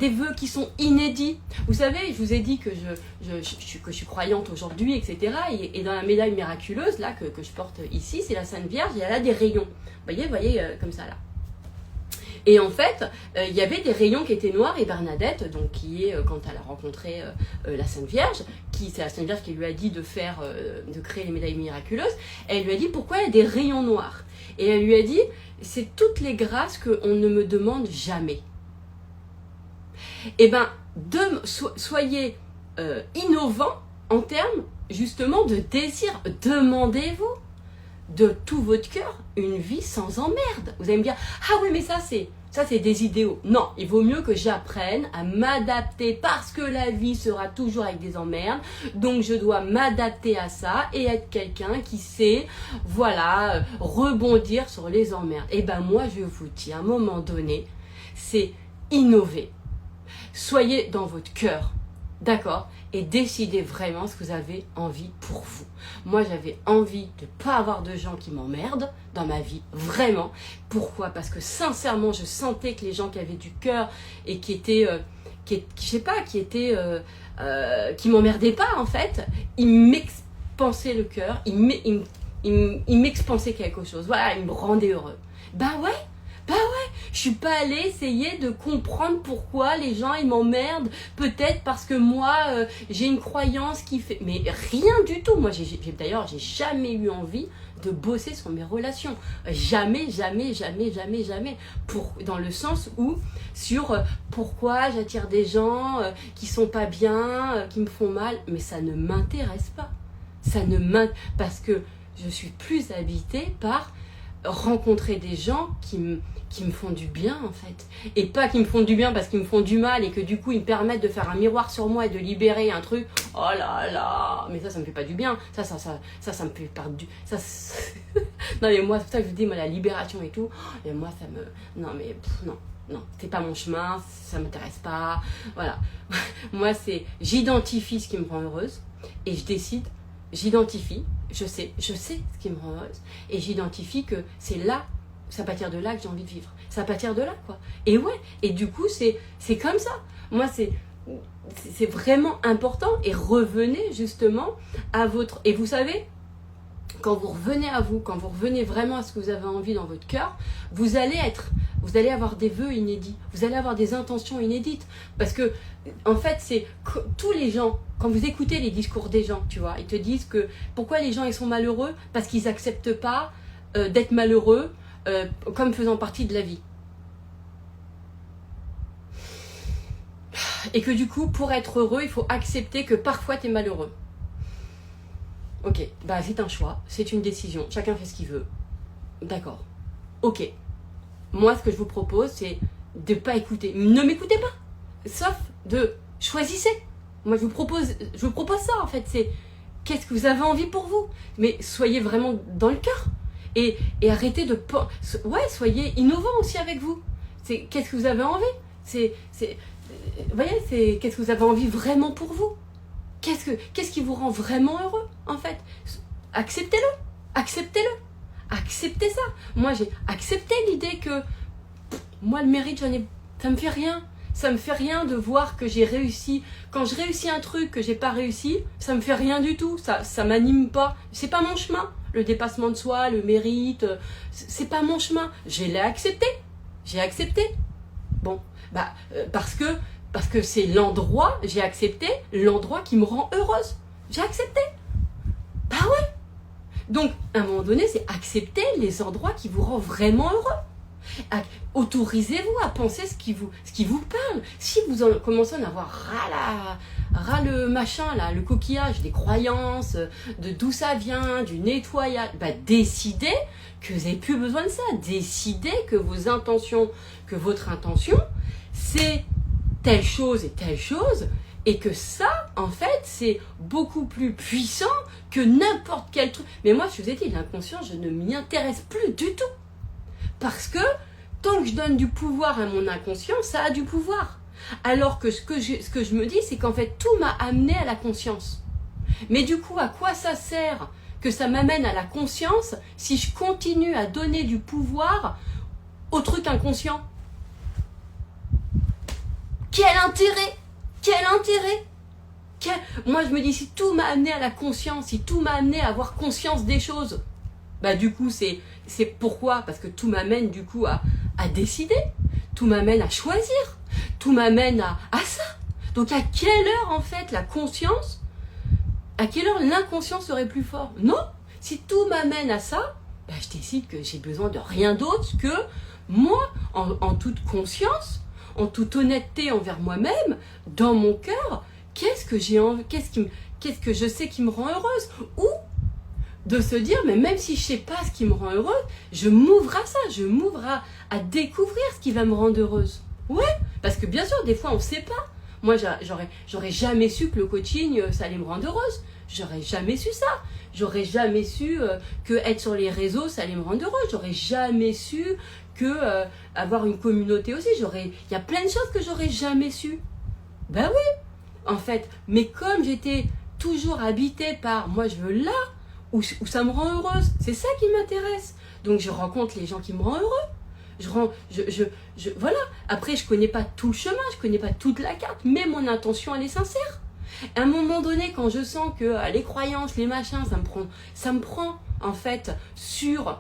Speaker 1: vœux qui sont inédits. Vous savez, je vous ai dit que je suis croyante aujourd'hui, etc. Et dans la médaille miraculeuse, là, que je porte ici, c'est la Sainte Vierge, il y a là des rayons. Vous voyez, comme ça, là. Et en fait, il y avait des rayons qui étaient noirs et Bernadette, donc qui est, quand elle a rencontré la Sainte Vierge, c'est la Sainte Vierge qui lui a dit de créer les médailles miraculeuses, elle lui a dit pourquoi il y a des rayons noirs. Et elle lui a dit, c'est toutes les grâces qu'on ne me demande jamais. Eh bien, soyez innovants en termes justement de désir. Demandez-vous de tout votre cœur une vie sans emmerde. Vous allez me dire, ah oui, mais ça c'est des idéaux. Non, il vaut mieux que j'apprenne à m'adapter parce que la vie sera toujours avec des emmerdes. Donc je dois m'adapter à ça et être quelqu'un qui sait, voilà, rebondir sur les emmerdes. Et ben moi je vous dis, à un moment donné, c'est innover. Soyez dans votre cœur, d'accord ? Et décidez vraiment ce que vous avez envie pour vous. Moi, j'avais envie de ne pas avoir de gens qui m'emmerdent dans ma vie, vraiment. Pourquoi? Parce que sincèrement, je sentais que les gens qui avaient du cœur et qui m'emmerdaient pas en fait, ils m'expansaient le cœur, ils m'expansaient quelque chose. Voilà, ils me rendaient heureux. Bah ouais. Je suis pas allée essayer de comprendre pourquoi les gens ils m'emmerdent. Peut-être parce que moi j'ai une croyance qui fait. Mais rien du tout. Moi d'ailleurs j'ai jamais eu envie de bosser sur mes relations. Jamais. Dans le sens où sur pourquoi j'attire des gens qui sont pas bien, qui me font mal. Mais ça ne m'intéresse pas. Parce que je suis plus habitée par rencontrer des gens qui me font du bien en fait, et pas qui me font du bien parce qu'ils me font du mal et que du coup ils me permettent de faire un miroir sur moi et de libérer un truc, oh là là, mais ça me fait pas du bien, ça me fait perdre du non mais moi c'est pour ça que je vous dis, moi la libération et tout, et moi ça me, non, c'est pas mon chemin, ça m'intéresse pas, voilà. Moi j'identifie ce qui me rend heureuse et j'identifie, je sais ce qui me rend heureuse et j'identifie que c'est à partir de là que j'ai envie de vivre. C'est à partir de là, quoi. Et ouais, et du coup, c'est comme ça. Moi, c'est vraiment important et revenez justement à votre... Et vous savez, quand vous revenez à vous, quand vous revenez vraiment à ce que vous avez envie dans votre cœur, vous allez avoir des vœux inédits, vous allez avoir des intentions inédites. Parce que, en fait, c'est tous les gens, quand vous écoutez les discours des gens, tu vois, ils te disent que pourquoi les gens ils sont malheureux? Parce qu'ils n'acceptent pas d'être malheureux comme faisant partie de la vie. Et que du coup, pour être heureux, il faut accepter que parfois tu es malheureux. Ok, bah c'est un choix, c'est une décision, chacun fait ce qu'il veut. D'accord, ok. Moi, ce que je vous propose, c'est de pas écouter. Ne m'écoutez pas, sauf de choisissez. Moi, je vous propose ça en fait, c'est qu'est-ce que vous avez envie pour vous. Mais soyez vraiment dans le cœur. Et arrêtez de... Ouais, soyez innovants aussi avec vous. C'est qu'est-ce que vous avez envie. Vous voyez, c'est qu'est-ce que vous avez envie vraiment pour vous. Qu'est-ce qui vous rend vraiment heureux, en fait. Acceptez-le. Acceptez ça. Moi, j'ai accepté l'idée que... moi, le mérite, ça me fait rien. Ça me fait rien de voir que j'ai réussi. Quand je réussis un truc que j'ai pas réussi, ça me fait rien du tout. Ça m'anime pas. C'est pas mon chemin. le dépassement de soi, le mérite, c'est pas mon chemin. Je l'ai accepté. J'ai accepté. Bon, parce que c'est l'endroit, j'ai accepté l'endroit qui me rend heureuse. J'ai accepté. Bah ouais. Donc, à un moment donné, c'est accepter les endroits qui vous rendent vraiment heureux. Autorisez-vous à penser ce qui vous parle. Si vous commencez à en avoir ras le machin, là, le coquillage, des croyances, de d'où ça vient, du nettoyage, décidez que vous n'avez plus besoin de ça. Décidez que votre intention, c'est telle chose et telle chose, et que ça, en fait, c'est beaucoup plus puissant que n'importe quel truc. Mais moi, je vous ai dit, l'inconscient, je ne m'y intéresse plus du tout. Parce que tant que je donne du pouvoir à mon inconscient, ça a du pouvoir. Alors que ce que je me dis, c'est qu'en fait, tout m'a amené à la conscience. Mais du coup, à quoi ça sert que ça m'amène à la conscience si je continue à donner du pouvoir au truc inconscient? Quel intérêt? Quel intérêt? Moi, je me dis, si tout m'a amené à la conscience, si tout m'a amené à avoir conscience des choses, du coup, c'est pourquoi? Parce que tout m'amène du coup à décider, tout m'amène à choisir, tout m'amène à ça. Donc à quelle heure en fait la conscience, à quelle heure l'inconscient serait plus fort? Non, si tout m'amène à ça, je décide que j'ai besoin de rien d'autre que moi, en toute conscience, en toute honnêteté envers moi-même, dans mon cœur, qu'est-ce que j'ai envie, qu'est-ce que je sais qui me rend heureuse, ou de se dire, mais même si je sais pas ce qui me rend heureuse, je m'ouvre à ça, je m'ouvre à découvrir ce qui va me rendre heureuse. Ouais, parce que bien sûr, des fois, on sait pas. Moi, j'aurais jamais su que le coaching, ça allait me rendre heureuse. J'aurais jamais su ça. J'aurais jamais su que être sur les réseaux, ça allait me rendre heureuse. J'aurais jamais su que avoir une communauté aussi. Il y a plein de choses que j'aurais jamais su. Oui, en fait. Mais comme j'étais toujours habitée par, moi, je veux là, où ça me rend heureuse. C'est ça qui m'intéresse. Donc je rencontre les gens qui me rendent heureux. Voilà. Après, je connais pas tout le chemin, je connais pas toute la carte, mais mon intention, elle est sincère. À un moment donné, quand je sens que les croyances, les machins, ça me prend en fait sur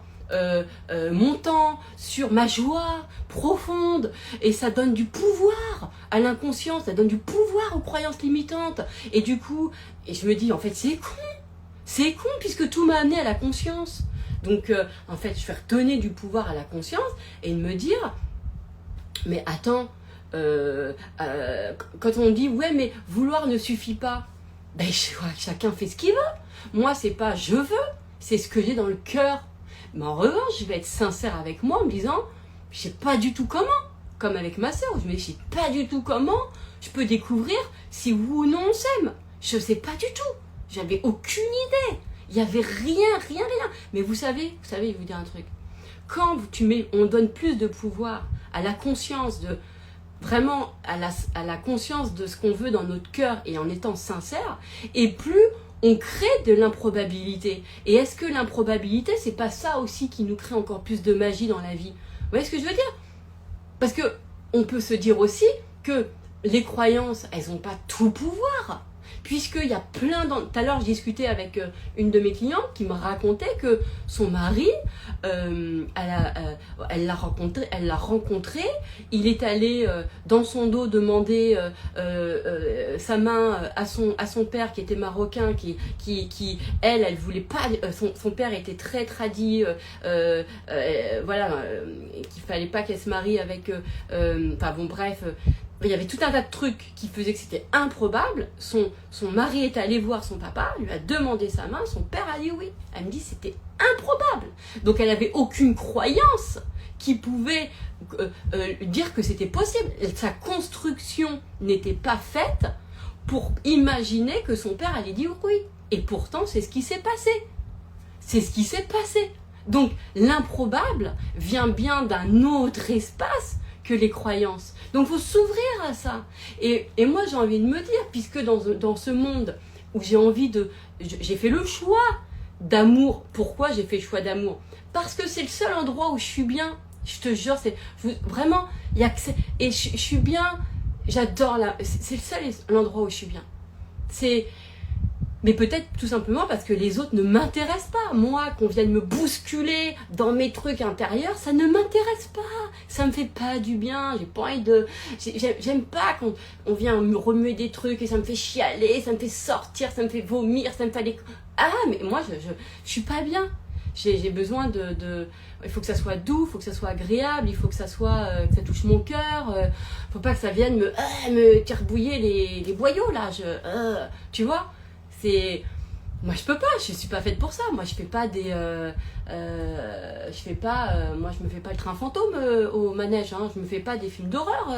Speaker 1: mon temps, sur ma joie profonde, et ça donne du pouvoir à l'inconscient, ça donne du pouvoir aux croyances limitantes. Et du coup, je me dis, en fait, c'est con. C'est con puisque tout m'a amené à la conscience. Donc, en fait, je vais redonner du pouvoir à la conscience et me dire, mais attends, quand on dit, ouais, mais vouloir ne suffit pas, chacun fait ce qu'il veut. Moi, c'est pas je veux, c'est ce que j'ai dans le cœur. Mais en revanche, je vais être sincère avec moi en me disant, je sais pas du tout comment. Comme avec ma sœur, je me dis, je sais pas du tout comment je peux découvrir si oui ou non on s'aime. Je sais pas du tout. J'avais aucune idée. Il n'y avait rien. Mais vous savez, je vais vous dire un truc. Quand on donne plus de pouvoir à la conscience vraiment à la conscience de ce qu'on veut dans notre cœur et en étant sincère, et plus on crée de l'improbabilité. Et est-ce que l'improbabilité, c'est pas ça aussi qui nous crée encore plus de magie dans la vie? Vous voyez ce que je veux dire? Parce que on peut se dire aussi que les croyances, elles n'ont pas tout pouvoir. Puisqu'il y a plein tout à l'heure, je discutais avec une de mes clientes qui me racontait que son mari, elle l'a rencontré, il est allé dans son dos demander sa main à son père qui était marocain, qui elle voulait pas, son père était très tradit, qu'il fallait pas qu'elle se marie avec, il y avait tout un tas de trucs qui faisaient que c'était improbable. Son mari est allé voir son papa, lui a demandé sa main, son père a dit oui. Elle me dit c'était improbable. Donc elle n'avait aucune croyance qui pouvait dire que c'était possible. Sa construction n'était pas faite pour imaginer que son père allait dire oui. Et pourtant c'est ce qui s'est passé. C'est ce qui s'est passé. Donc l'improbable vient bien d'un autre espace que les croyances. Donc il faut s'ouvrir à ça. Et moi j'ai envie de me dire, puisque dans ce monde où j'ai fait le choix d'amour. Pourquoi j'ai fait le choix d'amour? Parce que c'est le seul endroit où je suis bien. Je te jure, vraiment, et je suis bien, j'adore c'est le seul endroit où je suis bien. Mais peut-être tout simplement parce que les autres ne m'intéressent pas. Moi, qu'on vienne me bousculer dans mes trucs intérieurs, ça ne m'intéresse pas. Ça me fait pas du bien. J'ai pas envie de... J'aime pas quand on vient me remuer des trucs et ça me fait chialer, ça me fait sortir, ça me fait vomir, ça me fait... Ah, mais moi, je suis pas bien. J'ai besoin de... Il faut que ça soit doux, il faut que ça soit agréable, il faut que ça soit... que ça touche mon cœur. Faut pas que ça vienne me tirbouiller les boyaux, là. Tu vois, c'est... Moi, je peux pas, je suis pas faite pour ça. Moi, je fais pas des... moi, je me fais pas le train fantôme au manège. Hein. Je me fais pas des films d'horreur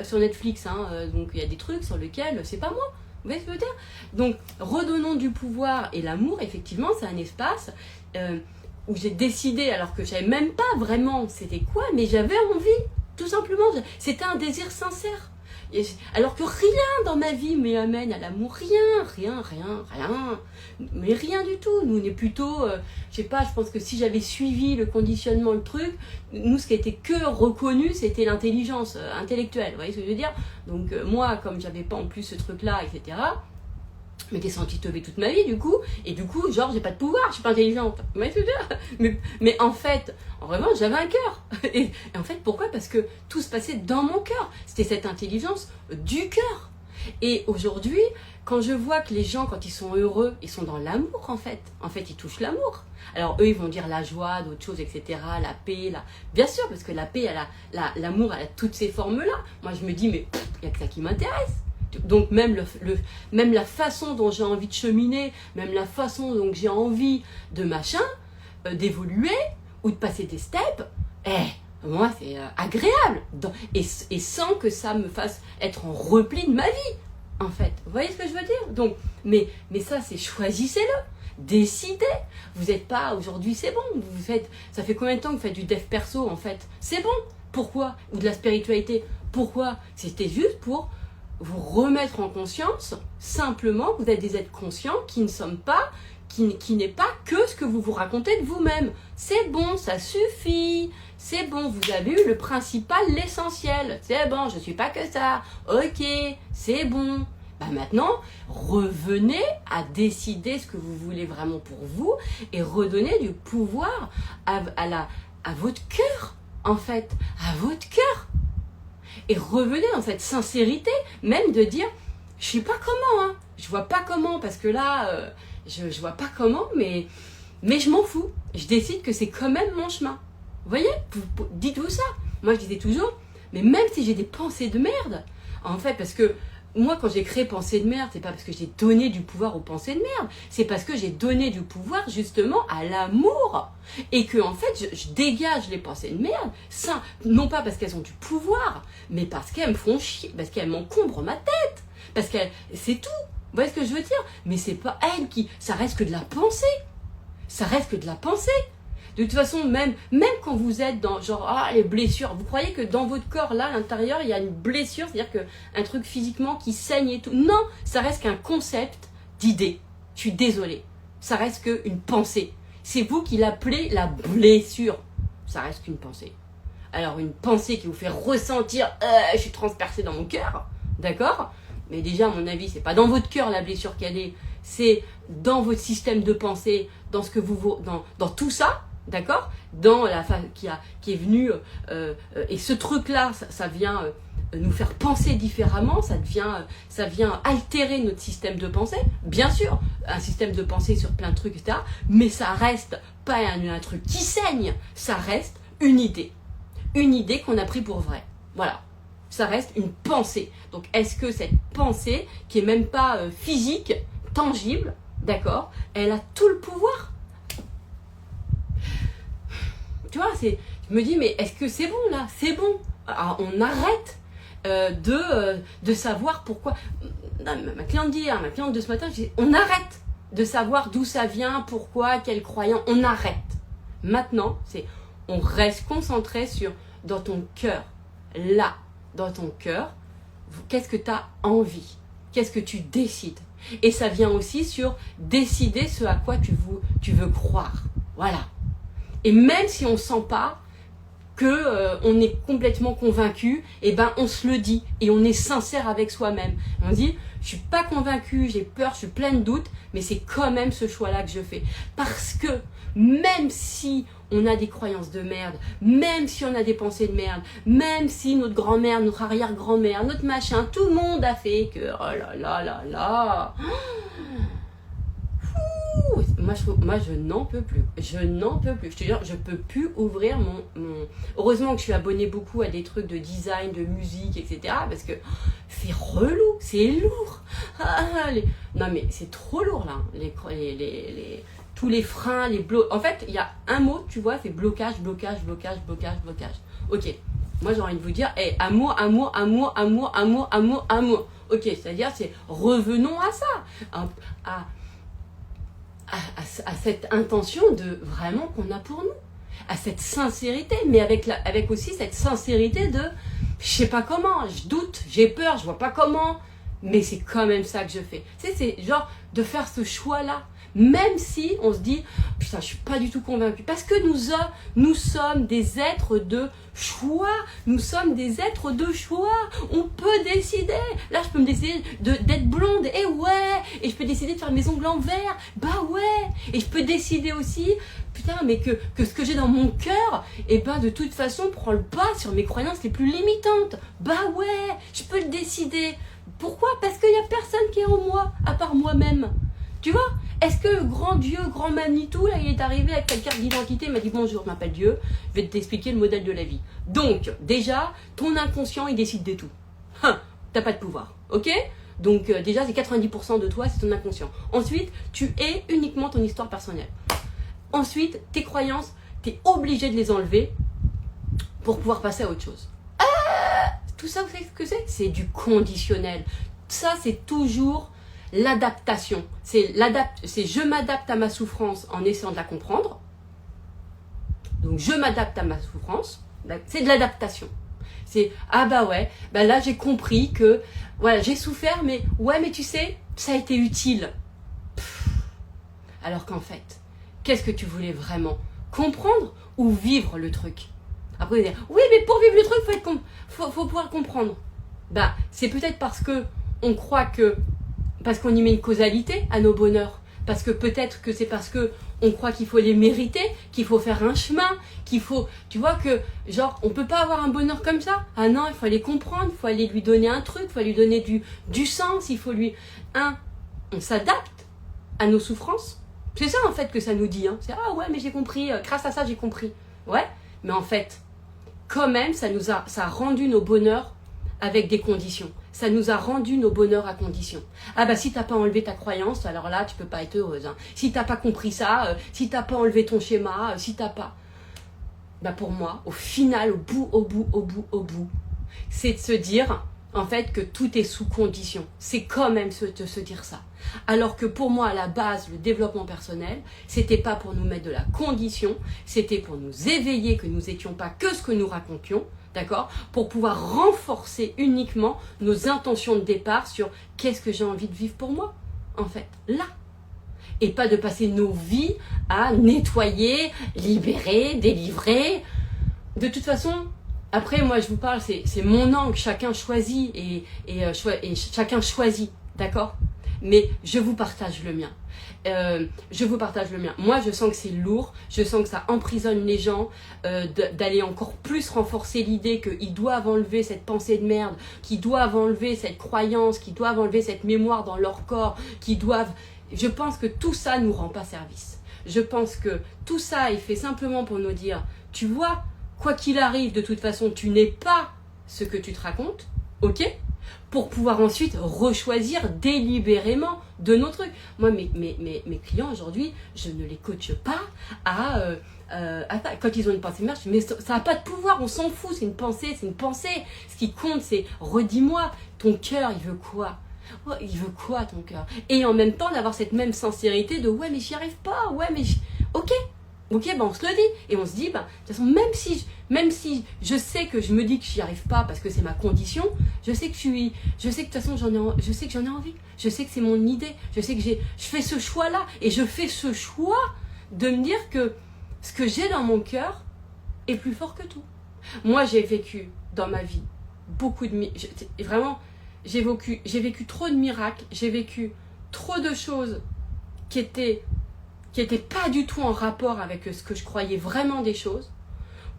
Speaker 1: sur Netflix. Hein. Donc, il y a des trucs sur lesquels c'est pas moi. Vous voyez ce que je veux dire? Donc, redonnons du pouvoir et l'amour, effectivement, c'est un espace où j'ai décidé, alors que je savais même pas vraiment c'était quoi, mais j'avais envie, tout simplement. C'était un désir sincère. Alors que rien dans ma vie me amène à l'amour, rien, mais rien du tout. Nous, on est plutôt, je sais pas, je pense que si j'avais suivi le conditionnement, le truc, nous, ce qui était que reconnu, c'était l'intelligence intellectuelle, vous voyez ce que je veux dire? Donc moi, comme j'avais pas en plus ce truc-là, etc., je m'étais sentie teubée toute ma vie, du coup, et du coup, genre, j'ai pas de pouvoir, je suis pas intelligente. Vous voyez ce que je veux dire? Mais en fait, en revanche, j'avais un cœur. Et en fait, pourquoi? Parce que tout se passait dans mon cœur. C'était cette intelligence du cœur. Et aujourd'hui, quand je vois que les gens, quand ils sont heureux, ils sont dans l'amour, en fait. En fait, ils touchent l'amour. Alors, eux, ils vont dire la joie, d'autres choses, etc., la paix, bien sûr, parce que la paix, l'amour, elle a toutes ces formes-là. Moi, je me dis, mais il n'y a que ça qui m'intéresse. Donc même, même la façon dont j'ai envie de cheminer, même la façon dont j'ai envie de machin, d'évoluer ou de passer des steps, moi c'est agréable. Et sans que ça me fasse être en repli de ma vie, en fait. Vous voyez ce que je veux dire? Donc, mais ça c'est choisissez-le. Décidez. Vous n'êtes pas, aujourd'hui c'est bon. Vous faites, ça fait combien de temps que vous faites du dev perso en fait? C'est bon. Pourquoi? Ou de la spiritualité? Pourquoi? C'était juste pour vous remettre en conscience, simplement, vous êtes des êtres conscients qui ne sommes pas, qui n'est pas que ce que vous vous racontez de vous-même. C'est bon, ça suffit, c'est bon, vous avez eu le principal, l'essentiel, c'est bon, je ne suis pas que ça, ok, c'est bon. Bah maintenant, revenez à décider ce que vous voulez vraiment pour vous et redonnez du pouvoir à votre cœur, en fait, à votre cœur. Et revenez dans cette sincérité, même de dire, je sais pas comment, hein, je vois pas comment, parce que là, je vois pas comment, mais je m'en fous. Je décide que c'est quand même mon chemin. Vous voyez, dites-vous ça. Moi, je disais toujours, mais même si j'ai des pensées de merde, en fait, parce que moi, quand j'ai créé Pensée de merde, c'est pas parce que j'ai donné du pouvoir aux pensées de merde, c'est parce que j'ai donné du pouvoir justement à l'amour. Et que en fait, je dégage les pensées de merde, ça, non pas parce qu'elles ont du pouvoir, mais parce qu'elles me font chier, parce qu'elles m'encombrent ma tête. Parce que c'est tout. Vous voyez ce que je veux dire? Mais c'est pas elles qui... Ça reste que de la pensée. Ça reste que de la pensée. De toute façon, même quand vous êtes dans, genre, les blessures, vous croyez que dans votre corps, là, à l'intérieur, il y a une blessure, c'est-à-dire qu'un truc physiquement qui saigne et tout. Non, ça reste qu'un concept d'idée. Je suis désolée. Ça reste qu'une pensée. C'est vous qui l'appelez la blessure. Ça reste qu'une pensée. Alors, une pensée qui vous fait ressentir, je suis transpercée dans mon cœur, d'accord? Mais déjà, à mon avis, c'est pas dans votre cœur la blessure qu'elle est, c'est dans votre système de pensée, dans ce que dans tout ça. D'accord? Dans la qui est venue, et ce truc-là, ça vient nous faire penser différemment, ça vient altérer notre système de pensée. Bien sûr, un système de pensée sur plein de trucs, etc. Mais ça reste pas un truc qui saigne, ça reste une idée. Une idée qu'on a pris pour vrai. Voilà. Ça reste une pensée. Donc, est-ce que cette pensée, qui est même pas physique, tangible, d'accord, elle a tout le pouvoir? Tu vois, je me dis, mais est-ce que c'est bon là? C'est bon. Alors, on arrête de savoir pourquoi. Ma cliente d'hier, ma cliente de ce matin, je dis, on arrête de savoir d'où ça vient, pourquoi, quel croyant. On arrête. Maintenant, on reste concentré sur dans ton cœur. Là, dans ton cœur, qu'est-ce que tu as envie? Qu'est-ce que tu décides? Et ça vient aussi sur décider ce à quoi tu veux croire. Voilà. Et même si on ne sent pas, que on est complètement convaincu, et ben on se le dit et on est sincère avec soi-même. On dit je suis pas convaincu, j'ai peur, je suis plein de doutes, mais c'est quand même ce choix-là que je fais. Parce que même si on a des croyances de merde, même si on a des pensées de merde, même si notre grand-mère, notre arrière-grand-mère, notre machin, tout le monde a fait que oh là là là là. Moi, je n'en peux plus. Je n'en peux plus. Je te jure, je peux plus ouvrir mon... Heureusement que je suis abonnée beaucoup à des trucs de design, de musique, etc. Parce que c'est relou, c'est lourd. Non, mais c'est trop lourd, là. Tous les freins, les blocs. En fait, il y a un mot, tu vois, c'est blocage, blocage, blocage, blocage, blocage. Ok. Moi, j'ai envie de vous dire, hey, amour, amour, amour, amour, amour, amour, amour. Ok, c'est-à-dire, c'est revenons à ça. À cette intention de vraiment qu'on a pour nous, à cette sincérité, mais avec aussi cette sincérité de je sais pas comment, je doute, j'ai peur, je vois pas comment, mais c'est quand même ça que je fais. C'est genre de faire ce choix-là, même si on se dit putain, je suis pas du tout convaincu, parce que nous sommes des êtres de choix, nous sommes des êtres de choix, on peut décider. Là, je peux me décider d'être blonde, et ouais, et je peux décider de faire mes ongles en vert, bah ouais, et je peux décider aussi, putain, mais que ce que j'ai dans mon cœur, et ben de toute façon prend le pas sur mes croyances les plus limitantes, bah ouais, je peux le décider. Pourquoi? Parce qu'il y a personne qui est en moi, à part moi-même. Tu vois? Est-ce que le grand Dieu, grand Manitou, là, il est arrivé avec ta carte d'identité, il m'a dit bonjour, je m'appelle Dieu, je vais t'expliquer le modèle de la vie. Donc, déjà, ton inconscient, il décide de tout. T'as pas de pouvoir, ok? Donc, déjà, c'est 90% de toi, c'est ton inconscient. Ensuite, tu es uniquement ton histoire personnelle. Ensuite, tes croyances, t'es obligé de les enlever pour pouvoir passer à autre chose. Tout ça, vous savez ce que c'est? C'est du conditionnel. Ça, c'est toujours l'adaptation. C'est je m'adapte à ma souffrance en essayant de la comprendre. Donc, je m'adapte à ma souffrance. C'est de l'adaptation. C'est, ah bah ouais, bah là, j'ai compris que, voilà, j'ai souffert, mais ouais, mais tu sais, ça a été utile. Alors qu'en fait, qu'est-ce que tu voulais vraiment? Comprendre ou vivre le truc? Après, vous allez dire, oui, mais pour vivre le truc, faut pouvoir comprendre. Bah, c'est peut-être parce que on croit que, parce qu'on y met une causalité à nos bonheurs. Parce que peut-être que c'est parce que on croit qu'il faut les mériter, qu'il faut faire un chemin, qu'il faut, tu vois que, genre, on peut pas avoir un bonheur comme ça. Ah non, il faut aller comprendre, il faut aller lui donner un truc, il faut lui donner du sens, il faut lui, on s'adapte à nos souffrances. C'est ça en fait que ça nous dit, hein. C'est, ah ouais, mais j'ai compris, grâce à ça j'ai compris. Ouais, mais en fait, quand même, ça a rendu nos bonheurs avec des conditions. Ça nous a rendu nos bonheurs à condition. Ah bah si t'as pas enlevé ta croyance, alors là tu peux pas être heureuse. Hein. Si t'as pas compris ça, si t'as pas enlevé ton schéma, si t'as pas... Bah pour moi, au final, au bout, c'est de se dire en fait que tout est sous condition. C'est quand même de se dire ça. Alors que pour moi, à la base, le développement personnel, c'était pas pour nous mettre de la condition, c'était pour nous éveiller que nous étions pas que ce que nous racontions, d'accord? Pour pouvoir renforcer uniquement nos intentions de départ sur qu'est-ce que j'ai envie de vivre pour moi, en fait, là. Et pas de passer nos vies à nettoyer, libérer, délivrer. De toute façon, après, moi, je vous parle, c'est mon angle, chacun choisit et chacun choisit, d'accord? Mais je vous partage le mien. Moi, je sens que c'est lourd, je sens que ça emprisonne les gens, d'aller encore plus renforcer l'idée qu'ils doivent enlever cette pensée de merde, qu'ils doivent enlever cette croyance, qu'ils doivent enlever cette mémoire dans leur corps, qu'ils doivent... Je pense que tout ça ne nous rend pas service. Je pense que tout ça est fait simplement pour nous dire, tu vois, quoi qu'il arrive, de toute façon, tu n'es pas ce que tu te racontes, ok ? Pour pouvoir ensuite rechoisir délibérément de nos trucs. Moi, mes clients aujourd'hui, je ne les coache pas quand ils ont une pensée merde, mais ça n'a pas de pouvoir, on s'en fout, c'est une pensée. Ce qui compte, c'est redis-moi, ton cœur, il veut quoi? Oh, il veut quoi ton cœur? Et en même temps, d'avoir cette même sincérité de ouais, mais j'y arrive pas, ouais, mais ok, ben on se le dit. Et on se dit, de toute façon, même si je sais que je me dis que j'y arrive pas parce que c'est ma condition, je sais que de toute façon je sais que j'en ai envie, je sais que c'est mon idée, je sais que je fais ce choix-là, et je fais ce choix de me dire que ce que j'ai dans mon cœur est plus fort que tout. Moi, j'ai vécu dans ma vie beaucoup de... Vraiment, j'ai vécu trop de miracles, j'ai vécu trop de choses qui étaient pas du tout en rapport avec ce que je croyais vraiment des choses,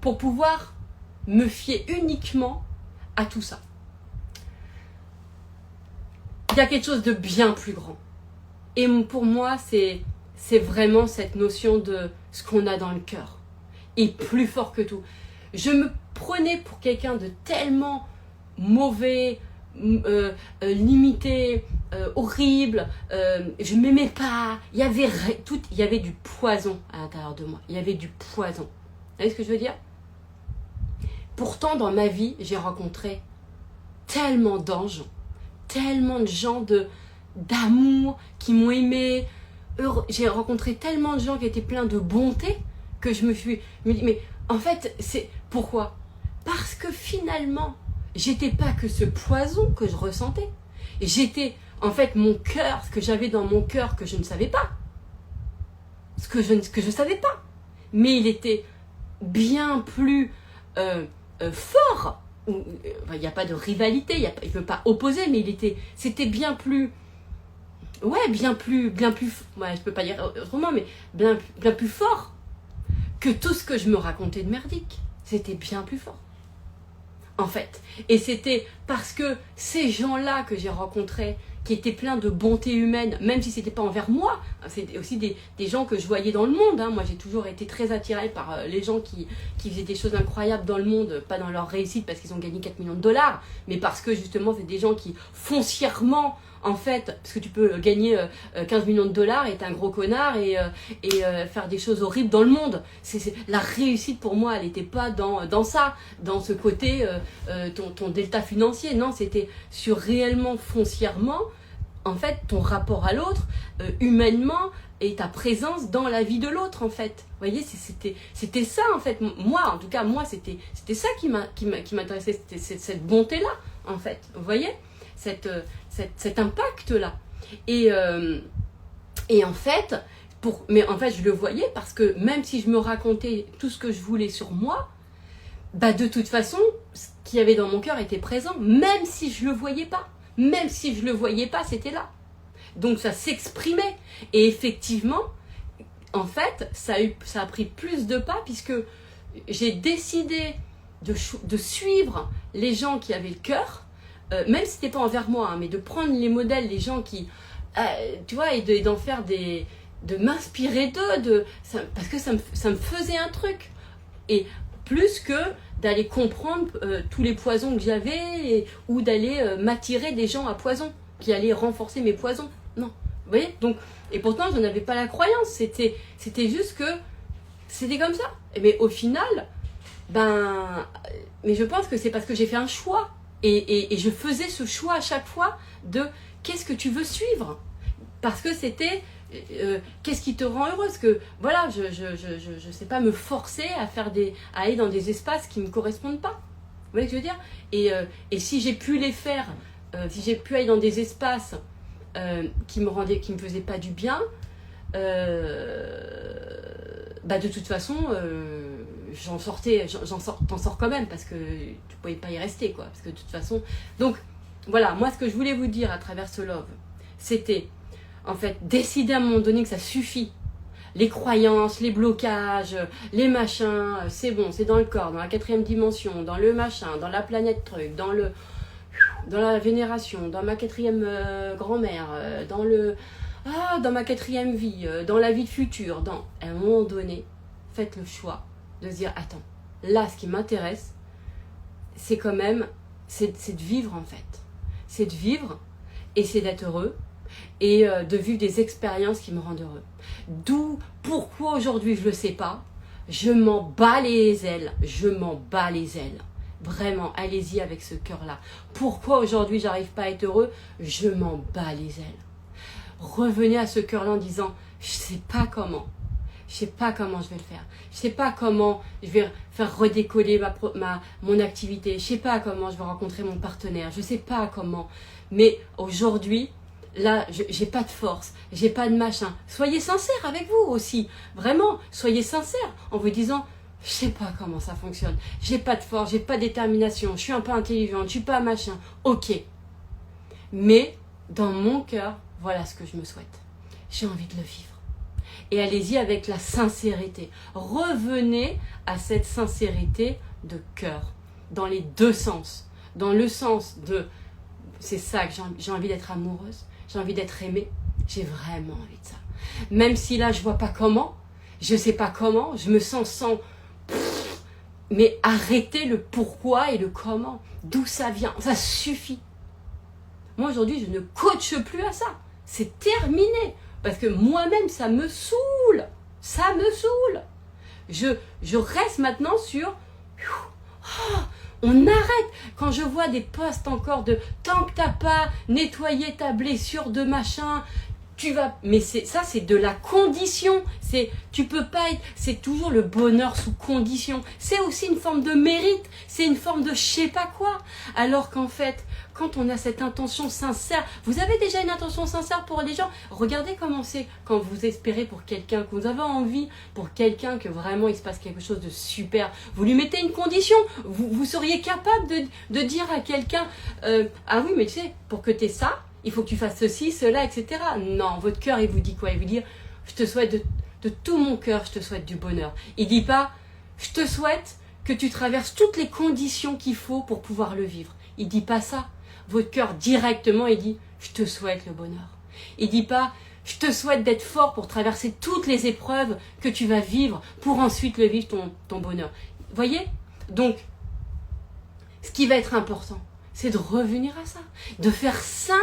Speaker 1: pour pouvoir me fier uniquement à tout ça. Il y a quelque chose de bien plus grand. Et pour moi, c'est vraiment cette notion de ce qu'on a dans le cœur. Et plus fort que tout. Je me prenais pour quelqu'un de tellement mauvais, limité, horrible, je m'aimais pas, il y avait du poison à l'intérieur de moi, il y avait du poison. Vous voyez ce que je veux dire? Pourtant, dans ma vie, j'ai rencontré tellement d'anges, tellement de gens d'amour, qui m'ont aimé. J'ai rencontré tellement de gens qui étaient pleins de bonté, que je me dis, mais en fait, c'est pourquoi? Parce que finalement, j'étais pas que ce poison que je ressentais. J'étais, en fait, mon cœur, ce que j'avais dans mon cœur que je ne savais pas. Ce que je savais pas. Mais il était bien plus fort. Il n'y a pas de rivalité, il ne veut pas opposer, mais c'était bien plus... Ouais, bien plus... Ouais, je peux pas dire autrement, mais bien plus fort que tout ce que je me racontais de merdique. C'était bien plus fort. En fait. Et c'était parce que ces gens-là que j'ai rencontrés, qui étaient pleins de bonté humaine, même si c'était pas envers moi, c'était aussi des gens que je voyais dans le monde. Hein. Moi, j'ai toujours été très attirée par les gens qui faisaient des choses incroyables dans le monde, pas dans leur réussite parce qu'ils ont gagné 4 millions de dollars, mais parce que justement, c'est des gens qui foncièrement, en fait, parce que tu peux gagner 15 millions de dollars et être un gros connard et faire des choses horribles dans le monde. La réussite pour moi, elle n'était pas dans ça, dans ce côté, ton delta financier. Non, c'était sur réellement, foncièrement, en fait, ton rapport à l'autre, humainement, et ta présence dans la vie de l'autre, en fait. Vous voyez, c'était ça, en fait. Moi, en tout cas, c'était ça qui m'intéressait, c'était cette bonté-là, en fait. Vous voyez, cet impact-là. Et en fait, mais en fait, je le voyais parce que même si je me racontais tout ce que je voulais sur moi, bah de toute façon, ce qu'il y avait dans mon cœur était présent, même si je le voyais pas. Même si je le voyais pas, c'était là. Donc ça s'exprimait. Et effectivement, en fait, ça a pris plus de pas puisque j'ai décidé de suivre les gens qui avaient le cœur, même si c'était pas envers moi, hein, mais de prendre les modèles, les gens qui, tu vois, et d'en faire de m'inspirer d'eux, parce que ça me faisait un truc. Et plus que d'aller comprendre tous les poisons que j'avais ou d'aller m'attirer des gens à poison qui allaient renforcer mes poisons. Non. Vous voyez? Donc, et pourtant, je n'avais pas la croyance. C'était juste que c'était comme ça. Mais au final, mais je pense que c'est parce que j'ai fait un choix. Et je faisais ce choix à chaque fois de qu'est-ce que tu veux suivre? Parce que c'était... qu'est-ce qui te rend heureuse? Que voilà, je sais pas me forcer à aller dans des espaces qui me correspondent pas. Vous voyez ce que je veux dire? Et si j'ai pu les faire, si j'ai pu aller dans des espaces qui me faisaient pas du bien, de toute façon, t'en sors quand même parce que tu pouvais pas y rester, quoi. Parce que de toute façon, donc voilà, moi ce que je voulais vous dire à travers ce love, c'était en fait, décider à un moment donné que ça suffit. Les croyances, les blocages, les machins, c'est bon, c'est dans le corps, dans la 4e dimension, dans le machin, dans la planète truc, dans la vénération, dans ma 4e grand-mère, dans ma 4e vie, dans la vie future, à un moment donné, faites le choix de se dire, attends, là, ce qui m'intéresse, c'est quand même, c'est de vivre en fait. C'est de vivre et c'est d'être heureux. Et de vivre des expériences qui me rendent heureux. Pourquoi aujourd'hui je le sais pas, je m'en bats les ailes, vraiment, allez-y avec ce cœur-là. Pourquoi aujourd'hui j'arrive pas à être heureux, je m'en bats les ailes. Revenez à ce cœur-là en disant, je sais pas comment je vais le faire, je sais pas comment je vais faire redécoller mon activité, je sais pas comment je vais rencontrer mon partenaire, je sais pas comment, mais aujourd'hui, là, j'ai pas de force, j'ai pas de machin. Soyez sincère avec vous aussi, vraiment, soyez sincère en vous disant, je sais pas comment ça fonctionne, j'ai pas de force, j'ai pas de détermination, je suis un peu intelligente, je suis pas machin, ok. Mais dans mon cœur, voilà ce que je me souhaite. J'ai envie de le vivre. Et allez-y avec la sincérité. Revenez à cette sincérité de cœur, dans les deux sens. Dans le sens de, c'est ça que j'ai envie d'être amoureuse, j'ai envie d'être aimée, j'ai vraiment envie de ça. Même si là, je vois pas comment, je sais pas comment, je me sens sans... mais arrêtez le pourquoi et le comment. D'où ça vient, ça suffit. Moi, aujourd'hui, je ne coache plus à ça. C'est terminé. Parce que moi-même, ça me saoule. Ça me saoule. Je reste maintenant sur... Oh, on arrête. Quand je vois des posts encore de tant que t'as pas nettoyé ta blessure de machin, tu vas... Mais ça, c'est de la condition. Tu peux pas être... C'est toujours le bonheur sous condition. C'est aussi une forme de mérite. C'est une forme de je sais pas quoi. Alors qu'en fait, quand on a cette intention sincère, vous avez déjà une intention sincère pour les gens. Regardez comment c'est quand vous espérez pour quelqu'un, que vous avez envie pour quelqu'un que vraiment il se passe quelque chose de super. Vous lui mettez une condition. Vous seriez capable de dire à quelqu'un ah oui, mais tu sais, pour que tu aies ça, il faut que tu fasses ceci, cela, etc. Non, votre cœur, il vous dit quoi? Il vous dit, je te souhaite de tout mon cœur, je te souhaite du bonheur. Il dit pas, je te souhaite que tu traverses toutes les conditions qu'il faut pour pouvoir le vivre. Il dit pas ça. Votre cœur, directement, il dit, je te souhaite le bonheur. Il dit pas, je te souhaite d'être fort pour traverser toutes les épreuves que tu vas vivre pour ensuite le vivre, ton bonheur. Vous voyez? Donc, ce qui va être important, c'est de revenir à ça, de faire simple.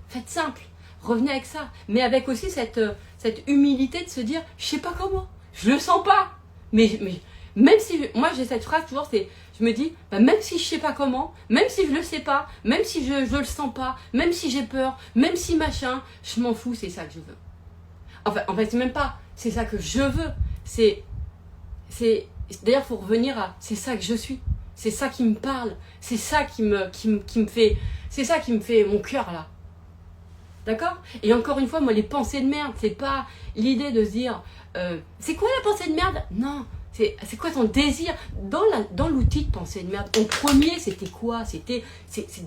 Speaker 1: Faites simple, revenez avec ça, mais avec aussi cette humilité de se dire, je sais pas comment, je le sens pas, mais même si, moi j'ai cette phrase toujours, je me dis, bah, même si je sais pas comment, même si je le sais pas, même si je le sens pas, même si j'ai peur, même si machin, je m'en fous, c'est ça que je veux. En fait c'est même pas, c'est ça que je veux, d'ailleurs faut revenir à, c'est ça que je suis. C'est ça qui me parle, c'est ça qui me fait, c'est ça qui me fait mon cœur là. D'accord? Et encore une fois, moi les pensées de merde, c'est pas l'idée de se dire, c'est quoi la pensée de merde? Non, c'est quoi ton désir? Dans l'outil de pensée de merde, au premier c'était quoi? C'est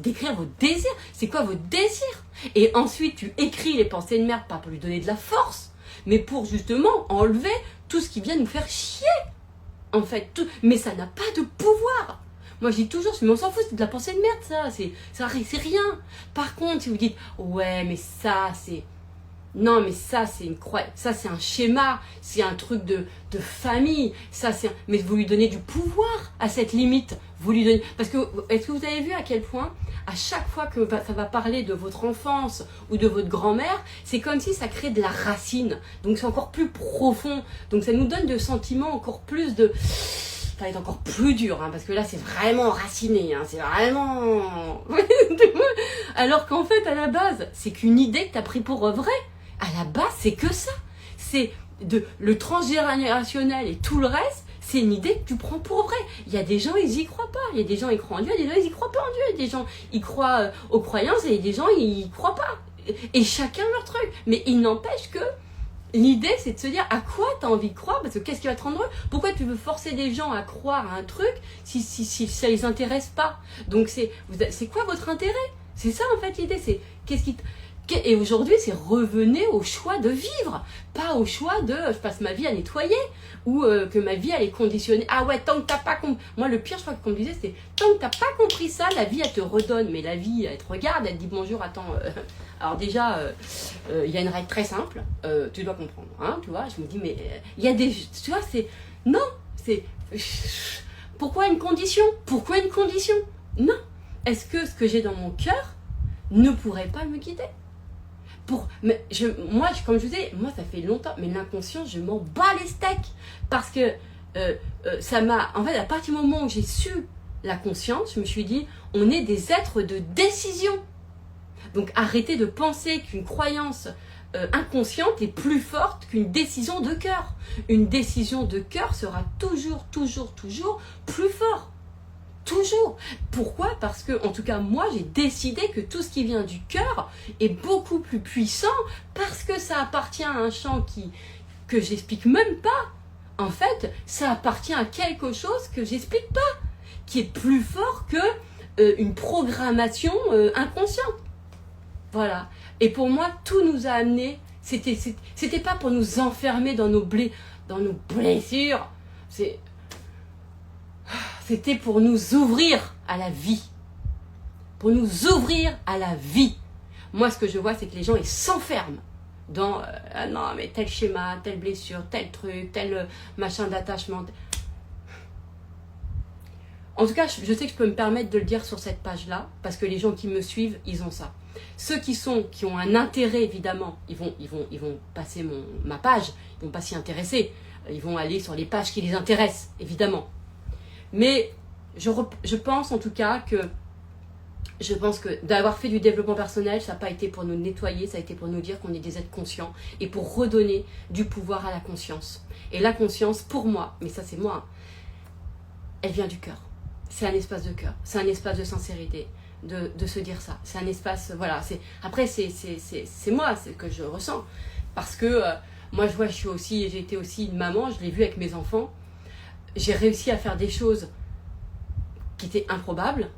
Speaker 1: d'écrire vos désirs, c'est quoi vos désirs? Et ensuite tu écris les pensées de merde, pas pour lui donner de la force, mais pour justement enlever tout ce qui vient nous faire chier. En fait, mais ça n'a pas de pouvoir. Moi, je dis toujours, mais on s'en fout, c'est de la pensée de merde, ça. C'est rien. Par contre, si vous dites, ouais, mais ça, c'est... Non, mais ça, c'est une croix. Ça, c'est un schéma. C'est un truc de famille. Ça, mais vous lui donnez du pouvoir à cette limite. Vous lui donnez... Parce que, est-ce que vous avez vu à quel point, à chaque fois que ça va parler de votre enfance ou de votre grand-mère, c'est comme si ça crée de la racine. Donc, c'est encore plus profond. Donc, ça nous donne de sentiments encore plus de... Ça va être encore plus dur, hein, parce que là, c'est vraiment raciné. Hein, c'est vraiment... Alors qu'en fait, à la base, c'est qu'une idée que tu as pris pour vrai. À la base, c'est que ça. C'est le transgénérationnel et tout le reste, c'est une idée que tu prends pour vrai. Il y a des gens, ils y croient pas. Il y a des gens, ils croient en Dieu. Il y a des gens, ils y croient pas en Dieu. Il y a des gens, ils croient aux croyances et il y a des gens, ils y croient pas. Et chacun leur truc. Mais il n'empêche que l'idée, c'est de se dire à quoi tu as envie de croire, parce que qu'est-ce qui va te rendre heureux? Pourquoi tu veux forcer des gens à croire à un truc si ça les intéresse pas? Donc c'est quoi votre intérêt? C'est ça en fait l'idée, c'est et aujourd'hui, c'est revenez au choix de vivre, pas au choix de je passe ma vie à nettoyer ou que ma vie elle est conditionnée. Ah ouais, tant que t'as pas compris. Moi, le pire, je crois qu'on me disait, c'est tant que t'as pas compris ça, la vie elle te redonne. Mais la vie, elle te regarde, elle te dit bonjour, attends. Alors déjà, il y a une règle très simple, tu dois comprendre, hein, tu vois. Je me dis, mais il y a des, tu vois, pourquoi une condition? Pourquoi une condition? Non. Est-ce que ce que j'ai dans mon cœur ne pourrait pas me guider? Moi, comme je vous disais, moi ça fait longtemps, mais l'inconscient, je m'en bats les steaks parce que ça m'a, en fait, à partir du moment où j'ai su la conscience, je me suis dit, on est des êtres de décision. Donc arrêtez de penser qu'une croyance inconsciente est plus forte qu'une décision de cœur. Une décision de cœur sera toujours plus forte. Toujours. Pourquoi? Parce que, en tout cas, moi, j'ai décidé que tout ce qui vient du cœur est beaucoup plus puissant parce que ça appartient à un champ que j'explique même pas. en fait, ça appartient à quelque chose que j'explique pas, qui est plus fort que une programmation inconsciente. Voilà. Et pour moi, tout nous a amené, c'était pas pour nous enfermer dans nos blessures, c'était pour nous ouvrir à la vie. Pour nous ouvrir à la vie. Moi, ce que je vois, c'est que les gens, ils s'enferment dans ah non, mais tel schéma, telle blessure, tel truc, tel machin d'attachement. En tout cas, je sais que je peux me permettre de le dire sur cette page-là, parce que les gens qui me suivent, ils ont ça. Ceux qui ont un intérêt, évidemment, ils vont passer ma page, ils vont pas s'y intéresser. Ils vont aller sur les pages qui les intéressent, évidemment. Mais je pense en tout cas que d'avoir fait du développement personnel, ça n'a pas été pour nous nettoyer, ça a été pour nous dire qu'on est des êtres conscients et pour redonner du pouvoir à la conscience. Et la conscience, pour moi, mais ça c'est moi, elle vient du cœur. C'est un espace de cœur, c'est un espace de sincérité, de se dire ça. C'est un espace, voilà. Après, c'est moi, c'est ce que je ressens. Parce que moi, je vois, j'ai été aussi une maman, je l'ai vu avec mes enfants. J'ai réussi à faire des choses qui étaient improbables.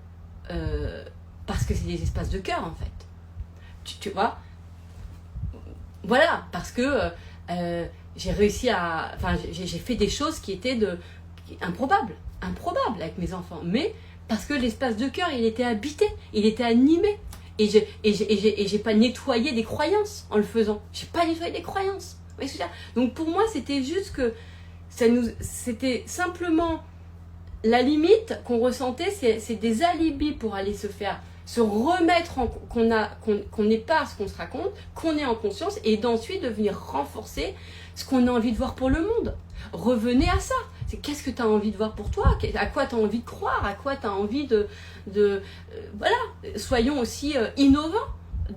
Speaker 1: Parce que c'est des espaces de cœur en fait, tu vois, voilà, parce que j'ai réussi j'ai fait des choses qui étaient improbables avec mes enfants, mais parce que l'espace de cœur il était habité, il était animé, et j'ai pas nettoyé des croyances en le faisant, j'ai pas nettoyé des croyances, donc pour moi c'était juste que c'était simplement la limite qu'on ressentait, c'est des alibis pour aller se remettre qu'on n'est pas ce qu'on se raconte, qu'on est en conscience, et d'ensuite de venir renforcer ce qu'on a envie de voir pour le monde. Revenez à ça. C'est qu'est-ce que tu as envie de voir pour toi, à quoi tu as envie de croire, à quoi tu as envie voilà. Soyons aussi innovants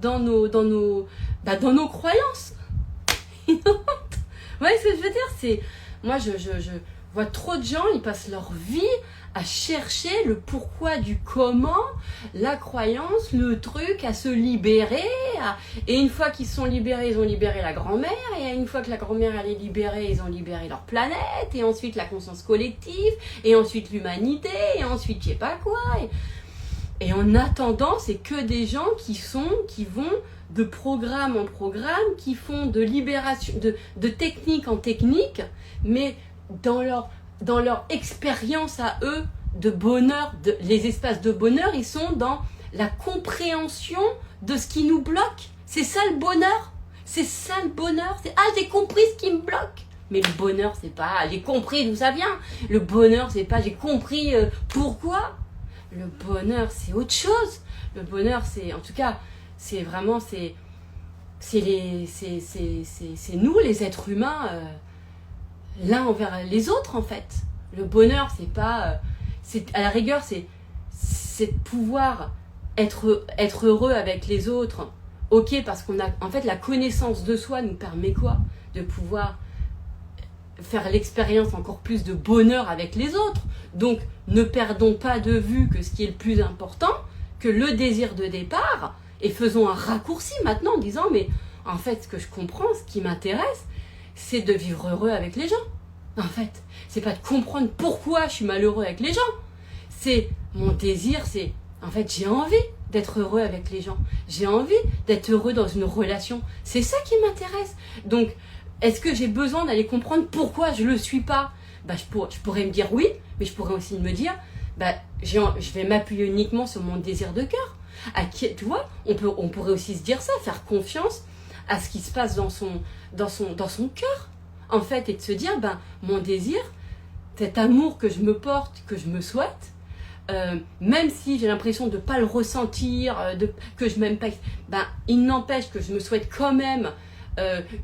Speaker 1: dans nos croyances. Innovantes. Ouais, ce que je veux dire, c'est moi je vois trop de gens, ils passent leur vie à chercher le pourquoi du comment, la croyance, le truc, à se libérer. Et une fois qu'ils sont libérés, ils ont libéré la grand-mère. Et une fois que la grand-mère elle est libérée, ils ont libéré leur planète. Et ensuite la conscience collective. Et ensuite l'humanité. Et ensuite je sais pas quoi. Et en attendant, c'est que des gens qui vont de programme en programme, qui font de libération, de technique en technique, mais dans leur expérience à eux de bonheur, les espaces de bonheur, ils sont dans la compréhension de ce qui nous bloque. C'est ça le bonheur. C'est ça le bonheur. C'est j'ai compris ce qui me bloque. Mais le bonheur, c'est pas j'ai compris d'où ça vient. Le bonheur, c'est pas j'ai compris pourquoi. Le bonheur, c'est autre chose. Le bonheur, c'est, en tout cas, c'est vraiment, c'est nous, les êtres humains, l'un envers les autres, en fait. Le bonheur, c'est pas, à la rigueur, c'est de pouvoir être heureux avec les autres. Ok, parce qu'on a, en fait, la connaissance de soi nous permet quoi? De pouvoir faire l'expérience encore plus de bonheur avec les autres. Donc, ne perdons pas de vue que ce qui est le plus important, que le désir de départ, et faisons un raccourci maintenant en disant, mais en fait, ce que je comprends, ce qui m'intéresse, c'est de vivre heureux avec les gens. En fait, c'est pas de comprendre pourquoi je suis malheureux avec les gens. C'est, mon désir, c'est, en fait, j'ai envie d'être heureux avec les gens. J'ai envie d'être heureux dans une relation. C'est ça qui m'intéresse. Donc, est-ce que j'ai besoin d'aller comprendre pourquoi je le suis pas? Je pourrais me dire oui, mais je pourrais aussi me dire, je vais m'appuyer uniquement sur mon désir de cœur. Tu vois, on pourrait aussi se dire ça, faire confiance à ce qui se passe dans son cœur, en fait, et de se dire, mon désir, cet amour que je me porte, que je me souhaite, même si j'ai l'impression de ne pas le ressentir, que je m'aime pas, il n'empêche que je me souhaite quand même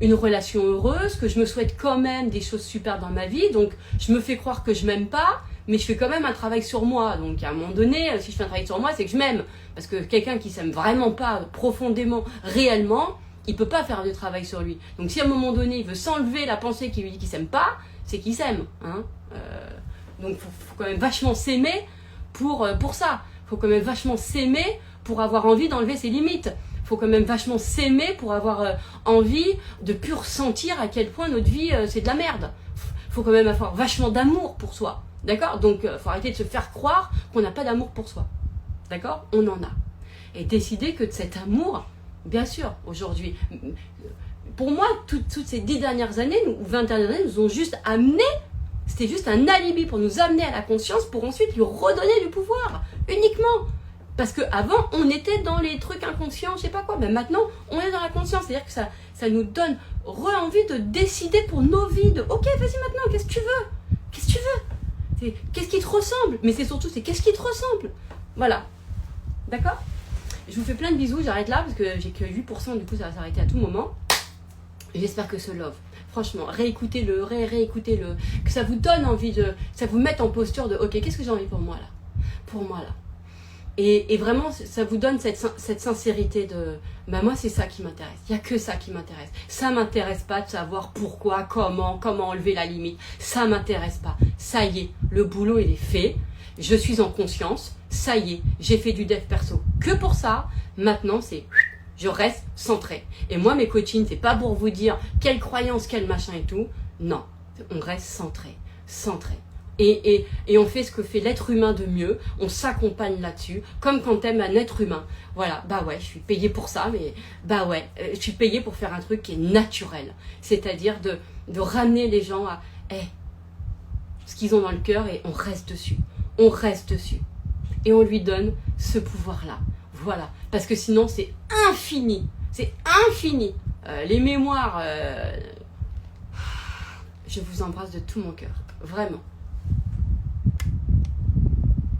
Speaker 1: une relation heureuse, que je me souhaite quand même des choses super dans ma vie, donc je me fais croire que je m'aime pas, mais je fais quand même un travail sur moi. Donc à un moment donné, si je fais un travail sur moi, c'est que je m'aime. Parce que quelqu'un qui s'aime vraiment pas profondément, réellement, il peut pas faire de travail sur lui. Donc si à un moment donné, il veut s'enlever la pensée qui lui dit qu'il s'aime pas, c'est qu'il s'aime. Hein. Donc faut quand même vachement s'aimer pour ça. Faut quand même vachement s'aimer pour avoir envie d'enlever ses limites. Faut quand même vachement s'aimer pour avoir envie de plus ressentir à quel point notre vie c'est de la merde. faut quand même avoir vachement d'amour pour soi. D'accord? Donc, faut arrêter de se faire croire qu'on n'a pas d'amour pour soi. D'accord? On en a. Et décider que de cet amour, bien sûr, aujourd'hui, pour moi, toutes ces 10 dernières années, ou 20 dernières années, nous ont juste amené, c'était juste un alibi pour nous amener à la conscience, pour ensuite lui redonner du pouvoir, uniquement. Parce qu'avant, on était dans les trucs inconscients, je sais pas quoi, mais maintenant, on est dans la conscience. C'est-à-dire que ça nous donne envie de décider pour nos vies, de ok, vas-y maintenant, qu'est-ce que tu veux? Qu'est-ce que tu veux? Qu'est-ce qui te ressemble? Mais c'est surtout, c'est qu'est-ce qui te ressemble? Voilà. D'accord? Je vous fais plein de bisous, j'arrête là, parce que j'ai que 8%, du coup, ça va s'arrêter à tout moment. J'espère que ce love, franchement, réécoutez-le, réécoutez-le, que ça vous donne envie de, ça vous mette en posture de ok, qu'est-ce que j'ai envie pour moi là? Pour moi là. Et vraiment, ça vous donne cette sincérité de bah moi c'est ça qui m'intéresse, il n'y a que ça qui m'intéresse. Ça m'intéresse pas de savoir pourquoi, comment enlever la limite, ça m'intéresse pas. Ça y est, le boulot il est fait, je suis en conscience, ça y est, j'ai fait du dev perso que pour ça, maintenant c'est je reste centré. Et moi mes coachings, c'est pas pour vous dire quelle croyance, quel machin et tout, non, on reste centré. Et on fait ce que fait l'être humain de mieux, on s'accompagne là-dessus, comme quand t'aimes un être humain. Voilà, bah ouais, je suis payée pour ça, mais bah ouais, je suis payée pour faire un truc qui est naturel. C'est-à-dire de ramener les gens à ce qu'ils ont dans le cœur et on reste dessus. On reste dessus. Et on lui donne ce pouvoir-là. Voilà, parce que sinon c'est infini. C'est infini. Les mémoires, je vous embrasse de tout mon cœur. Vraiment.